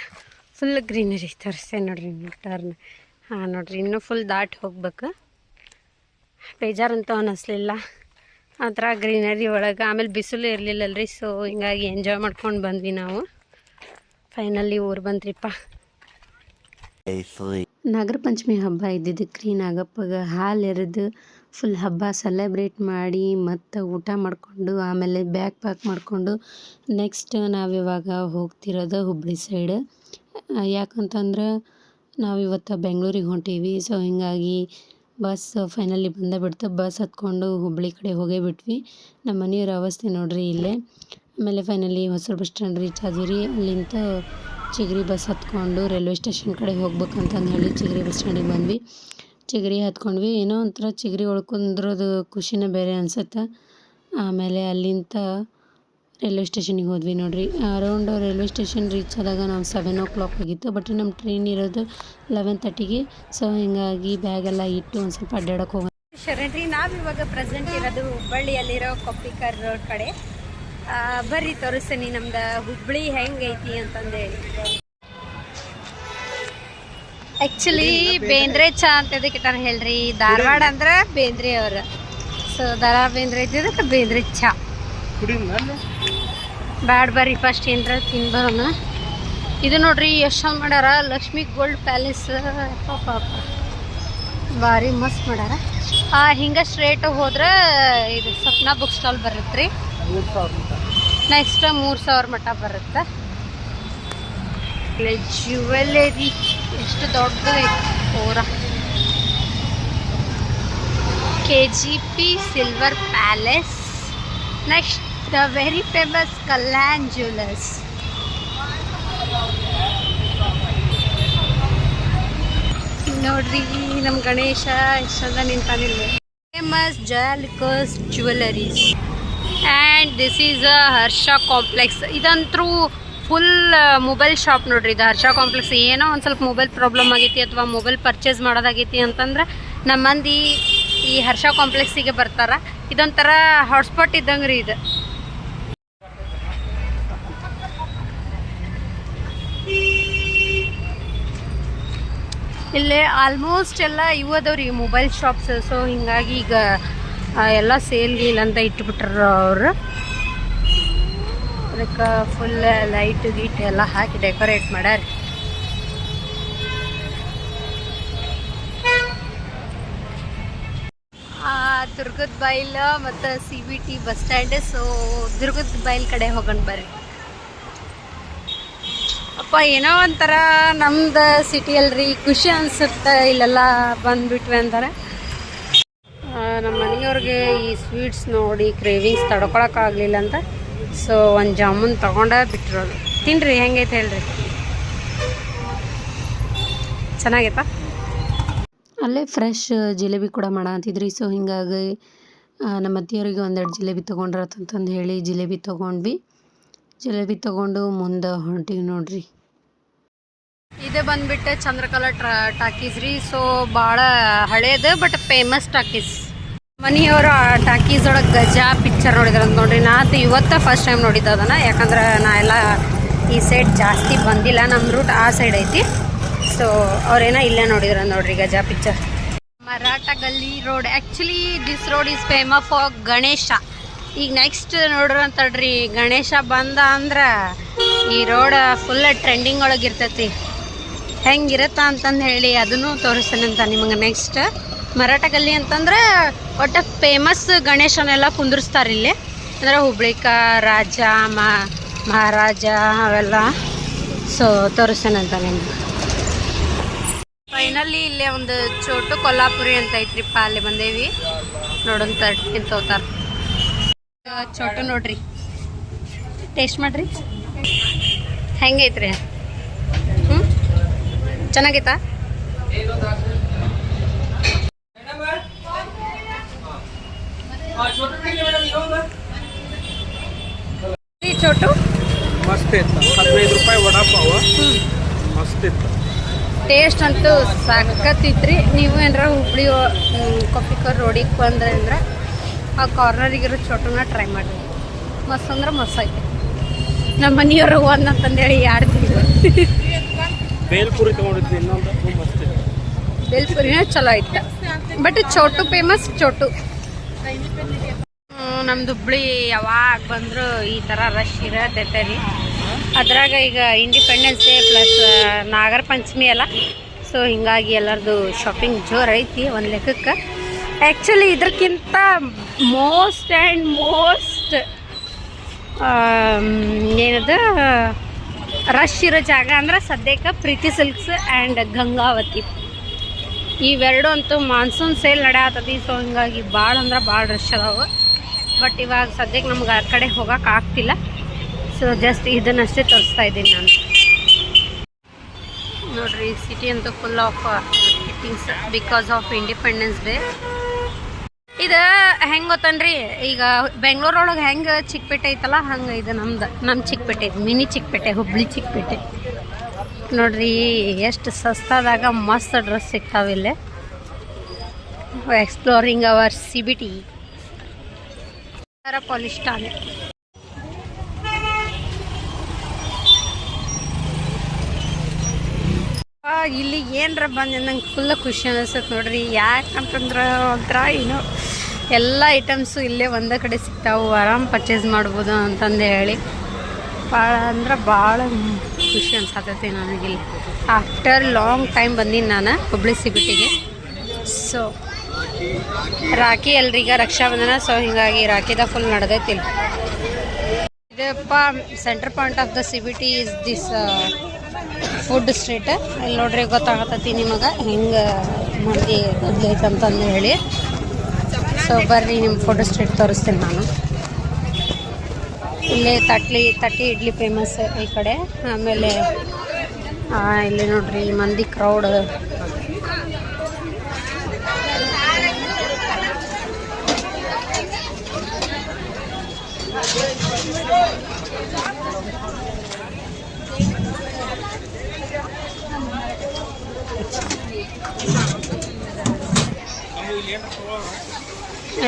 ಫುಲ್ ಗ್ರೀನರಿ ತೋರಿಸ್ತೇನೆ ನೋಡ್ರಿ ಟರ್ನ್. ಹಾಂ ನೋಡ್ರಿ, ಇನ್ನೂ ಫುಲ್ ದಾಟಿ ಹೋಗ್ಬೇಕು. ಬೇಜಾರಂತೂ ಅನ್ನಿಸ್ಲಿಲ್ಲ ಆ ಥರ ಗ್ರೀನರಿ ಒಳಗೆ. ಆಮೇಲೆ ಬಿಸಿಲು ಇರಲಿಲ್ಲಲ್ರಿ. ಸೊ ಹಿಂಗಾಗಿ ಎಂಜಾಯ್ ಮಾಡ್ಕೊಂಡು ಬಂದ್ವಿ ನಾವು. ಫೈನಲಿ ಊರು ಬಂದ್ರಿಪ್ಪ. ನಾಗರ ಪಂಚಮಿ ಹಬ್ಬ ಇದ್ದಿದ್ದಕ್ಕೆ ರೀ ನಾಗಪ್ಪಗೆ ಹಾಲು ಎರೆದು ಫುಲ್ ಹಬ್ಬ ಸೆಲೆಬ್ರೇಟ್ ಮಾಡಿ ಮತ್ತು ಊಟ ಮಾಡಿಕೊಂಡು ಆಮೇಲೆ ಬ್ಯಾಗ್ ಪ್ಯಾಕ್ ಮಾಡಿಕೊಂಡು ನೆಕ್ಸ್ಟ್ ನಾವಿವಾಗ ಹೋಗ್ತಿರೋದು ಹುಬ್ಬಳ್ಳಿ ಸೈಡ್. ಯಾಕಂತಂದ್ರೆ ನಾವಿವತ್ತು ಬೆಂಗಳೂರಿಗೆ ಹೊಂಟೀವಿ. ಸೊ ಹೀಗಾಗಿ ಬಸ್ ಫೈನಲಿ ಬಂದೇ ಬಿಡ್ತು. ಬಸ್ ಹತ್ಕೊಂಡು ಹುಬ್ಬಳ್ಳಿ ಕಡೆ ಹೋಗೇ ಬಿಟ್ವಿ. ನಮ್ಮ ಮನೆಯವ್ರ ಅವಸ್ಥೆ ನೋಡ್ರಿ ಇಲ್ಲೇ. ಆಮೇಲೆ finally Hosur bus stand reach ಆದ್ವಿ. ಅಲ್ಲಿಂದ ಚಿಗರಿ ಬಸ್ ಹತ್ಕೊಂಡು ರೈಲ್ವೆ ಸ್ಟೇಷನ್ ಕಡೆ ಹೋಗ್ಬೇಕಂತಂದು ಹೇಳಿ ಚಿಗರಿ ಬಸ್ ಸ್ಟ್ಯಾಂಡಿಗೆ ಬಂದ್ವಿ. ಚಿಗರಿ ಹತ್ಕೊಂಡ್ವಿ. ಏನೋ ಒಂಥರ ಚಿಗರಿ ಒಳಗೆ ಕುಂದ್ರೋದು ಖುಷಿನೇ ಬೇರೆ ಅನ್ಸುತ್ತೆ. ಆಮೇಲೆ ಅಲ್ಲಿಂದ ರೈಲ್ವೆ ಸ್ಟೇಷನಿಗೆ ಹೋದ್ವಿ ನೋಡ್ರಿ. ಅರೌಂಡ್ ರೈಲ್ವೆ ಸ್ಟೇಷನ್ ರೀಚ್ ಆದಾಗ ನಾವು 7 o'clock ಆಗಿತ್ತು. ಬಟ್ ನಮ್ಮ ಟ್ರೈನ್ ಇರೋದು 11:30ಗೆ. ಸೊ ಹೀಗಾಗಿ ಬ್ಯಾಗೆಲ್ಲ ಇಟ್ಟು ಒಂದು ಸ್ವಲ್ಪ ಅಡ್ಡಾಡಕ್ಕೆ ಹೋಗೋಣ. ಶರಣ್ರಿ, ನಾವಿವಾಗ ಪ್ರೆಸೆಂಟ್ ಇರೋದು ಹುಬ್ಬಳ್ಳಿಯಲ್ಲಿರೋ ಕೊಪ್ಪಿಕರ್ ರೋಡ್ ಕಡೆ. ಬರ್ರಿ ತೋರಿಸ್ತೀನಿ ನಮ್ದು ಹುಬ್ಬಳ್ಳಿ ಹೆಂಗೈತಿ ಅಂತಂದೇಳಿ. ಆ್ಯಕ್ಚುಲಿ ಬೇಂದ್ರೆ ಚಾ ಅಂತ ಇದಕ್ಕೆ ಇಟ್ಟಾರ ಹೇಳ್ರಿ. ಧಾರವಾಡ ಅಂದ್ರೆ ಬೇಂದ್ರೆ ಅವ್ರು. ಸೊ ದರಾ ಬೇಂದ್ರೆ ಇದ್ದಿದ್ದಕ್ಕೆ ಬೇಂದ್ರೆ ಚಾ. ಬ್ಯಾಡ್ ಬರ್ರಿ ಫಸ್ಟ್ ಏನರ ತಿನ್ಬರೋಣ. ಇದು ನೋಡ್ರಿ ಎಷ್ಟು ಚಂದ ಮಾಡ್ಯಾರ. Lakshmi gold palace. ಪಾಪ ಭಾರಿ ಮಸ್ತ್ ಮಾಡ್ಯಾರ. ಹಿಂಗೆ ಸ್ಟ್ರೇಟ್ ಹೋದ್ರೆ ಇದು ಸಪ್ನಾ ಬುಕ್ ಸ್ಟಾಲ್ ಬರುತ್ತೆ ರೀ. 3,000 ನೆಕ್ಸ್ಟ್ 3,000 ಮಟ್ಟ ಬರುತ್ತೆ. ಜ್ಯುವೆಲರಿ ಎಷ್ಟು ದೊಡ್ಡದೈತೆ ಪೂರ. KGP silver palace. Next the very famous Kalyan jewellers. ನೋಡ್ರಿ ನಮ್ಮ ಗಣೇಶ ಎಷ್ಟಂದ ನಿಂತಾನಿಲ್ಲ. Famous Joyalukkas jewelleries and this is a Harsha complex. ಇದಂತರೂ ಫುಲ್ ಮೊಬೈಲ್ ಶಾಪ್ ನೋಡ್ರಿ. ಇದು ಹರ್ಷ ಕಾಂಪ್ಲೆಕ್ಸ್. ಏನೋ ಒಂದು ಸ್ವಲ್ಪ ಮೊಬೈಲ್ ಪ್ರಾಬ್ಲಮ್ ಆಗೈತಿ ಅಥವಾ ಮೊಬೈಲ್ ಪರ್ಚೇಸ್ ಮಾಡೋದಾಗೈತಿ ಅಂತಂದ್ರೆ ನಮ್ಮ ಮಂದಿ ಈ ಹರ್ಷ ಕಾಂಪ್ಲೆಕ್ಸಿಗೆ ಬರ್ತಾರ. ಇದೊಂಥರ ಹಾಟ್ಸ್ಪಾಟ್ ಇದ್ದಂಗೆ ರೀ ಇದು. ಇಲ್ಲೇ ಆಲ್ಮೋಸ್ಟ್ ಎಲ್ಲ ಇವದವ್ರಿ ಮೊಬೈಲ್ ಶಾಪ್ಸ್. ಸೊ ಹಿಂಗಾಗಿ ಈಗ ಎಲ್ಲ ಸೇಲ್ ಗೀಲ್ ಅಂತ ಇಟ್ಬಿಟ್ರ ಅವರು. ಅದಕ್ಕೆ ಫುಲ್ ಲೈಟ್ ಗೀಟ್ ಎಲ್ಲ ಹಾಕಿ ಡೆಕೋರೇಟ್ ಮಾಡ್ಯಾರ. ದುರ್ಗದ ಬೈಲ್ ಮತ್ತು CBT ಬಸ್ ಸ್ಟ್ಯಾಂಡ್. ಸೊ ದುರ್ಗದ ಬೈಲ್ ಕಡೆ ಹೋಗೋಣ ಬರ್ರಿ. ಅಪ್ಪ ಏನೋ ಒಂಥರ ನಮ್ದು ಸಿಟಿ ಅಲ್ರಿ, ಖುಷಿ ಅನ್ಸುತ್ತೆ ಇಲ್ಲೆಲ್ಲ ಬಂದ್ಬಿಟ್ವಿ ಅಂತಾರೆ. ನಮ್ಮ ಮನೆಯವ್ರಿಗೆ ಈ ಸ್ವೀಟ್ಸ್ ನೋಡಿ ಕ್ರೇವಿಂಗ್ಸ್ ತಡ್ಕೊಳಕ್ಕಾಗಲಿಲ್ಲ ಅಂತ ಸೊ ಒಂದು ಜಾಮೂನ್ ತೊಗೊಂಡ ಬಿಟ್ಟಿರೋದು. ತಿನ್ರಿ ಹೆಂಗೈತೆ ಹೇಳ್ರಿ. ಚೆನ್ನಾಗೈತಾ? ಅಲ್ಲೇ ಫ್ರೆಶ್ ಜಿಲೇಬಿ ಕೂಡ ಮಾಡಂತಿದ್ರಿ. ಸೊ ಹಿಂಗಾಗಿ ನಮ್ಮ ಅತ್ತೆಯವ್ರಿಗೆ ಒಂದೆರಡು ಜಿಲೇಬಿ ತೊಗೊಂಡ್ರತ್ತಂತಂದು ಹೇಳಿ ಜಿಲೇಬಿ ತೊಗೊಂಡ್ವಿ. ಜಿಲೇಬಿ ತೊಗೊಂಡು ಮುಂದೆ ಹೊಂಟಿವಿ ನೋಡ್ರಿ. ಇದೇ ಬಂದ್ಬಿಟ್ಟು ಚಂದ್ರಕಲಾ ಟಾಕೀಸ್ ರೀ. ಸೊ ಭಾಳ ಹಳೇದು ಬಟ್ ಫೇಮಸ್ ಟಾಕೀಸ್. ಮನೆಯವರು ಟಾಕೀಸ್ ಒಳಗೆ ಗಜಾ ಪಿಕ್ಚರ್ ನೋಡಿದ್ರಂತ ನೋಡ್ರಿ. ನಾತು ಇವತ್ತು ಫಸ್ಟ್ ಟೈಮ್ ನೋಡಿದ್ದು ಅದನ್ನ. ಯಾಕಂದ್ರೆ ನಾ ಎಲ್ಲ ಈ ಸೈಡ್ ಜಾಸ್ತಿ ಬಂದಿಲ್ಲ, ನಮ್ಮ ರೂಟ್ ಆ ಸೈಡ್ ಐತಿ. ಸೊ ಅವ್ರೇನೋ ಇಲ್ಲೇ ನೋಡಿದ್ರ ನೋಡ್ರಿ ಗಜಾ ಪಿಕ್ಚರ್. ಮರಾಠ ಗಲ್ಲಿ road. Actually this road is famous for Ganesha. ಈಗ ನೆಕ್ಸ್ಟ್ ನೋಡ್ರಿ ಅಂತಡ್ರಿ, ಗಣೇಶ ಬಂದ ಅಂದ್ರೆ ಈ ರೋಡ್ ಫುಲ್ ಟ್ರೆಂಡಿಂಗ್ ಒಳಗೆ ಇರ್ತೈತಿ. ಹೆಂಗಿರತ್ತ ಅಂತಂದು ಹೇಳಿ ಅದನ್ನು ತೋರಿಸ್ತೇನಂತ ನಿಮಗೆ ನೆಕ್ಸ್ಟ್. ಮರಾಠ ಗಲ್ಲಿ ಅಂತಂದ್ರೆ ಒಟ್ಟು ಫೇಮಸ್ ಗಣೇಶನೆಲ್ಲ ಕುಂದಿರ್ಸ್ತಾರೆ ಇಲ್ಲಿ. ಅಂದರೆ ಹುಬ್ಳಿಕ ರಾಜ ಮಹಾರಾಜ ಅವೆಲ್ಲ. ಸೊ ತೋರಿಸ್ತೇನಂತ ನಿಮ್ಗೆ. ಫೈನಲಿ ಇಲ್ಲೇ ಒಂದು ಚೋಟು ಕೊಲ್ಲಾಪುರಿ ಅಂತ ಐತ್ರಿಪ್ಪ, ಅಲ್ಲಿ ಬಂದೇವಿ. ನೋಡೋಂತ ತಿಂತೋತಾರ ಚೋಟು ನೋಡ್ರಿ. ಟೇಸ್ಟ್ ಮಾಡ್ರಿ ಹೆಂಗೈತ್ರಿ. ಚೆನ್ನಾಗೈತಾ? ಚೋಟು ಮಸ್ತ್ ಇತ್ತು. 15 ರೂಪಾಯಿ ವಡಾಪಾವ ಮಸ್ತ್ ಇತ್ತು. ಟೇಸ್ಟ್ ಅಂತೂ ಸಖತ್ತಿತ್ರಿ. ನೀವು ಏನಾರ ಹುಬ್ಳಿ ಕೊಪ್ಪಿಕರ್ ರೋಡಿಗೆ ಬಂದ್ರೆ ಅಂದ್ರೆ ಆ ಕಾರ್ನರಿಗಿರೋ ಚೋಟುನ ಟ್ರೈ ಮಾಡಿರಿ. ಮಸ್ತ್ ಅಂದ್ರೆ ಮಸ್ತ್ ಐತೆ. ನಮ್ಮ ಮನೆಯವರು ಒಂದಂತಂದೇಳಿ 2 ತಿಂಗಳು ಬೇಲ್ಪುರಿ ತೊಗೊಂಡಿದ್ವಿ. ಇನ್ನೊಂದು ಮಸ್ತ್ ಇತ್ತು. ಬೇಲ್ಪುರಿನ ಚಲೋ ಐತೆ ಬಟ್ ಚೋಟು ಫೇಮಸ್. ಚೋಟು ನಮ್ದು ಹುಬ್ಳಿ ಯಾವಾಗ ಬಂದರೂ ಈ ಥರ ರಶ್ ಇರತೈತೆ ರೀ. ಅದ್ರಾಗ ಈಗ independence day plus Nagara Panchami ಅಲ್ಲ. ಸೊ ಹಿಂಗಾಗಿ ಎಲ್ಲರದು ಶಾಪಿಂಗ್ ಜೋರು ಐತಿ ಒಂದು ಲೆಕ್ಕಕ್ಕೆ. ಆ್ಯಕ್ಚುಲಿ ಇದಕ್ಕಿಂತ ಮೋಸ್ಟ್ ಏನದು ರಶ್ ಇರೋ ಜಾಗ ಅಂದ್ರೆ ಸದ್ಯಕ್ಕೆ ಪ್ರೀತಿ ಸಿಲ್ಕ್ಸ್ ಆ್ಯಂಡ್ ಗಂಗಾವತಿ. ಇವೆರಡು ಅಂತೂ ಮಾನ್ಸೂನ್ ಸೇಲ್ ನಡೆಯತ್ತತಿ. ಸೊ ಹಿಂಗಾಗಿ ಭಾಳ ಅಂದ್ರೆ ಭಾಳ ರಶ್ ಅದಾವೆ. ಬಟ್ ಇವಾಗ ಸದ್ಯಕ್ಕೆ ನಮ್ಗೆ ಆ ಕಡೆ ಹೋಗೋಕೆ ಆಗ್ತಿಲ್ಲ. ಸೊ ಜಸ್ಟ್ ಇದನ್ನಷ್ಟೇ ತೋರಿಸ್ತಾ ಇದ್ದೀನಿ ನಾನು. ನೋಡ್ರಿ ಸಿಟಿ ಅಂತೂ full of fittings because of independence day. ಇದು ಹೆಂಗೆ ಗೊತ್ತನ್ರಿ, ಈಗ ಬೆಂಗಳೂರೊಳಗೆ ಹೆಂಗೆ ಚಿಕ್ಕಪೇಟೆ ಐತಲ್ಲ ಹಂಗೆ ಇದು ನಮ್ಮ ಚಿಕ್ಕಪೇಟೆ, ಮಿನಿ ಚಿಕ್ಕಪೇಟೆ, ಹುಬ್ಳಿ ಚಿಕ್ಕಪೇಟೆ. ನೋಡ್ರಿ ಎಷ್ಟು ಸಸ್ತಾದಾಗ ಮಸ್ತ್ ಡ್ರೆಸ್ ಸಿಗ್ತಾವಿಲ್ಲೇ. ಎಕ್ಸ್ಪ್ಲೋರಿಂಗ್ ಅವರ್ CBT ಪೊಲೀಸ್ ಠಾಣೆ. ಇಲ್ಲಿ ಏನರ ಬಂದು ನಂಗೆ ಫುಲ್ ಖುಷಿ ಅನಿಸುತ್ತೆ ನೋಡ್ರಿ. ಯಾಕಂತಂದ್ರೆ ಒಂಥರ ಏನೋ ಎಲ್ಲ ಐಟಮ್ಸು ಇಲ್ಲೇ ಒಂದೇ ಕಡೆ ಸಿಗ್ತಾವೆ, ಆರಾಮ್ ಪರ್ಚೇಸ್ ಮಾಡ್ಬೋದು ಅಂತಂದು ಹೇಳಿ ಭಾಳ ಅಂದ್ರೆ ಭಾಳ ಖುಷಿ ಅನ್ಸತೈತಿ ನನಗಿಲ್ಲಿ. ಆಫ್ಟರ್ ಲಾಂಗ್ ಟೈಮ್ ಬಂದೀನಿ ನಾನು ಹುಬ್ಳಿ CBTಗೆ. ಸೊ ರಾಖಿ ಅಲ್ರಿ ಈಗ ರಕ್ಷಾಬಂಧನ, ಸೊ ಹಿಂಗಾಗಿ ರಾಖಿದ ಫುಲ್ ನಡೆದೈತಿ ಇಲ್ಲಿ. ಇದಪ್ಪ centre point of the CBT is this food street. ಇಲ್ಲಿ ನೋಡ್ರಿ ಗೊತ್ತಾಗತ್ತೈತಿ ನಿಮಗೆ ಹೆಂಗೆ ಮಂದಿ ಗದ್ಲೈತೆ ಅಂತಂದು ಹೇಳಿ. ಸೊ ಬರ್ರಿ ನಿಮ್ಮ ಫುಡ್ ಸ್ಟ್ರೀಟ್ ತೋರಿಸ್ತೀನಿ ನಾನು. ಇಲ್ಲಿ ತಟ್ಟಿ ಇಡ್ಲಿ ಫೇಮಸ್ ಈ ಕಡೆ. ಆಮೇಲೆ ಇಲ್ಲಿ ನೋಡ್ರಿ ಮಂದಿ ಕ್ರೌಡ್.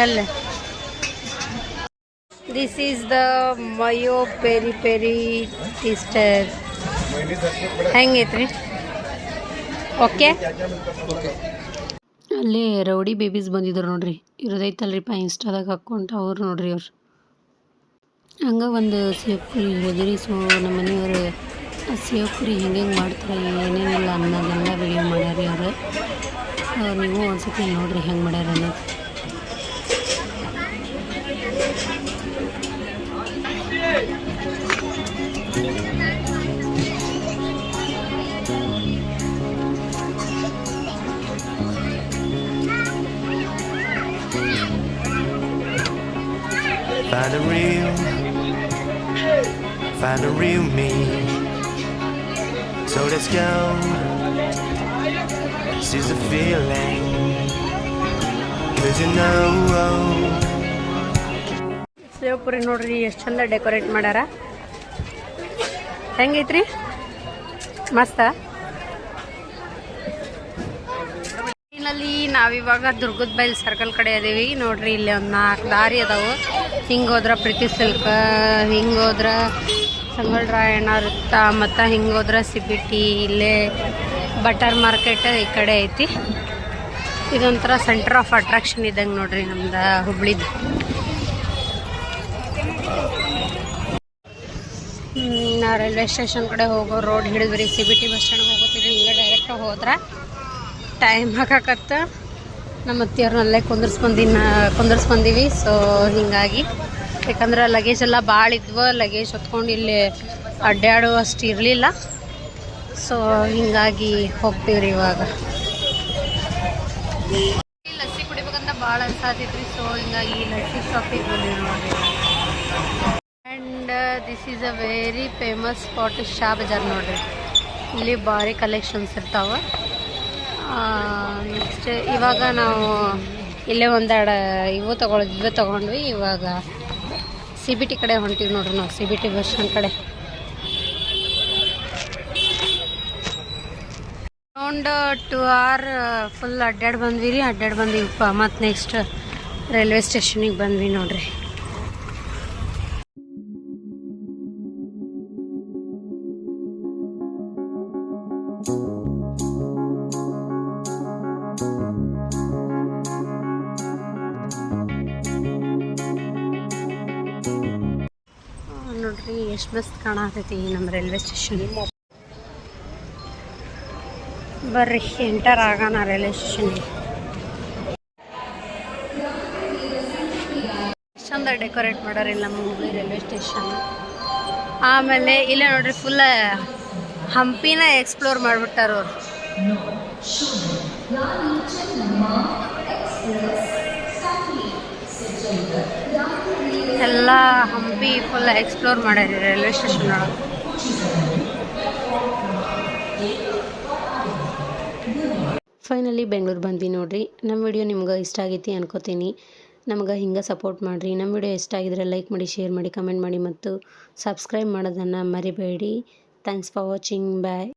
ಅಲ್ಲ this is the mayo peri peri taster. ಹೆಂಗೈತ್ರಿ? ಓಕೆ. ಅಲ್ಲಿ ರೌಡಿ ಬೇಬೀಸ್ ಬಂದಿದ್ರು ನೋಡ್ರಿ, ಇರೋದೈತಲ್ರಿಪ್ಪ ಇನ್ಸ್ಟಾದಾಗ ಅಕೌಂಟ್. ಅವ್ರು ನೋಡ್ರಿ ಅವ್ರು ಹಂಗೆ ಒಂದು ಸೇವ್ಪುರಿ ಹೇಳಿದ್ರಿ. ಸೊ ನಮ್ಮ ಮನೆಯವರು ಆ ಸೇವ್ಪುರಿ ಹೆಂಗೆ ಮಾಡ್ತಾರೆ ಏನೇನಿಲ್ಲ ಅನ್ನೋದೆಲ್ಲ ವಿಡಿಯೋ ಮಾಡ್ಯಾರಿ ಅವರು. ನೀವು ಒಂದ್ಸತಿ ನೋಡ್ರಿ ಹೆಂಗೆ ಮಾಡ್ಯಾರ ಅನ್ನೋದು. Find a real me. So let's go. This is a feeling. 'Cause you know. Sevpuri ನೋಡ್ರಿ ಎಷ್ಟು ಚಂದ ಡೆಕೋರೇಟ್ ಮಾಡ್ಯಾರ. ಹೆಂಗೈತ್ರಿ? ಮಸ್ತ. ಇಲ್ಲಿ ನಾವಿವಾಗ ದುರ್ಗದ ಬೈಲ್ ಸರ್ಕಲ್ ಕಡೆ ಅದೀವಿ ನೋಡ್ರಿ. ಇಲ್ಲಿ ಒಂದು 4 ದಾರಿ ಅದಾವು. ಹಿಂಗೆ ಹೋದ್ರೆ ಪ್ರೀತಿ ಸಿಲ್ಕ್, ಹಿಂಗೆ ಹೋದ್ರೆ ಸಂಗೊಳ್ರಾಯಣ್ಣ ವೃತ್ತ, ಮತ್ತು ಹಿಂಗೆ ಹೋದ್ರೆ CBT, ಇಲ್ಲೇ ಬಟರ್ ಮಾರ್ಕೆಟ್ ಈ ಕಡೆ ಐತಿ. ಇದೊಂಥರ ಸೆಂಟರ್ ಆಫ್ ಅಟ್ರಾಕ್ಷನ್ ಇದ್ದಂಗೆ ನೋಡ್ರಿ ನಮ್ದು ಹುಬ್ಳಿದು. ನಾ ರೈಲ್ವೆ ಸ್ಟೇಷನ್ ಕಡೆ ಹೋಗೋ ರೋಡ್ ಹಿಡಿದ್ರಿ. CBT ಬಸ್ ಸ್ಟ್ಯಾಂಡ್ಗೆ ಹೋಗೋತಿದ್ವಿ. ಹಿಂಗೆ ಡೈರೆಕ್ಟ್ ಹೋದ್ರೆ ಟೈಮ್ ಹಾಕತ್ತ. ನಮ್ಮ ಅತ್ತಿಯವ್ರನ್ನಲ್ಲೇ ಕುಂದರ್ಸ್ಬಂದೀವಿ. ಸೊ ಹೀಗಾಗಿ ಯಾಕಂದ್ರೆ ಲಗೇಜ್ ಎಲ್ಲ ಭಾಳ ಇದ್ವು. ಲಗೇಜ್ ಹೊತ್ಕೊಂಡು ಇಲ್ಲಿ ಅಡ್ಡಾಡುವಷ್ಟು ಇರಲಿಲ್ಲ. ಸೊ ಹೀಗಾಗಿ ಹೋಗ್ತೀವ್ರಿ ಇವಾಗ. ಲಸ್ಸಿ ಕುಡಿಬೇಕಂತ ಭಾಳ ಅನ್ಸಾತಿದ್ರಿ. ಸೊ ಹಿಂಗಾಗಿ ಲಸ್ಸಿ ಶಾಪಿಗೆ ಬಂದಿವಿ ನೋಡ್ರಿ. And this is a very famous spot Shah Bazaar ನೋಡ್ರಿ. ಇಲ್ಲಿ ಭಾರಿ ಕಲೆಕ್ಷನ್ಸ್ ಇರ್ತಾವೆ. ನೆಕ್ಸ್ಟ್ ಇವಾಗ ನಾವು ಇಲ್ಲೇ ಒಂದೆರಡು ಇವು ತೊಗೊಂಡ್ವಿ. ಇವಾಗ CBT ಕಡೆ ಹೊಂಟಿವಿ ನೋಡ್ರಿ ನಾವು. CBT ಬಸ್ ಸ್ಟ್ಯಾಂಡ್ ಕಡೆ ಅರೌಂಡ್ 2 hour ಫುಲ್ ಅಡ್ಡಾಡಿ ಬಂದ್ವಿಪ್ಪ. ಮತ್ತು ನೆಕ್ಸ್ಟ್ ರೈಲ್ವೆ ಸ್ಟೇಷನಿಗೆ ಬಂದ್ವಿ ನೋಡ್ರಿ. ನೋಡ್ರಿ ಎಷ್ಟು ಮಸ್ತ್ ಕಾಣತೈತಿ ನಮ್ಮ ರೈಲ್ವೆ ಸ್ಟೇಷನ್. ಬರ್ರಿ ಎಂಟರ್ ಆಗೋಣ ರೈಲ್ವೆ ಸ್ಟೇಷನ್ಗೆ. ಚಂದ ಡೆಕೋರೇಟ್ ಮಾಡ್ಯಾರ ಇಲ್ಲಿ ನಮ್ಮ ಹುಬ್ಳಿ ರೈಲ್ವೆ ಸ್ಟೇಷನ್. ಆಮೇಲೆ ಇಲ್ಲೇ ನೋಡ್ರಿ ಫುಲ್ ಹಂಪಿನ ಎಕ್ಸ್ಪ್ಲೋರ್ ಮಾಡಿಬಿಟ್ಟಾರ ಅವ್ರು. ಎಲ್ಲ ಹಂಪಿ ಫುಲ್ ಎಕ್ಸ್ಪ್ಲೋರ್ ಮಾಡ್ಯಾರಿ ರೈಲ್ವೆ ಸ್ಟೇಷನ್ ಒಳಗೆ. ಫೈನಲಿ ಬೆಂಗಳೂರು ಬಂದ್ವಿ ನೋಡ್ರಿ. ನಮ್ಮ ವಿಡಿಯೋ ನಿಮ್ಗೆ ಇಷ್ಟ ಆಗೈತಿ ಅನ್ಕೋತೀನಿ. ನಮ್ಗೆ ಹಿಂಗೆ ಸಪೋರ್ಟ್ ಮಾಡಿರಿ. ನಮ್ಮ ವಿಡಿಯೋ ಇಷ್ಟ ಆಗಿದ್ರೆ ಲೈಕ್ ಮಾಡಿ, ಶೇರ್ ಮಾಡಿ, ಕಮೆಂಟ್ ಮಾಡಿ ಮತ್ತು ಸಬ್ಸ್ಕ್ರೈಬ್ ಮಾಡೋದನ್ನು ಮರಿಬೇಡಿ. Thanks for watching. ಬಾಯ್.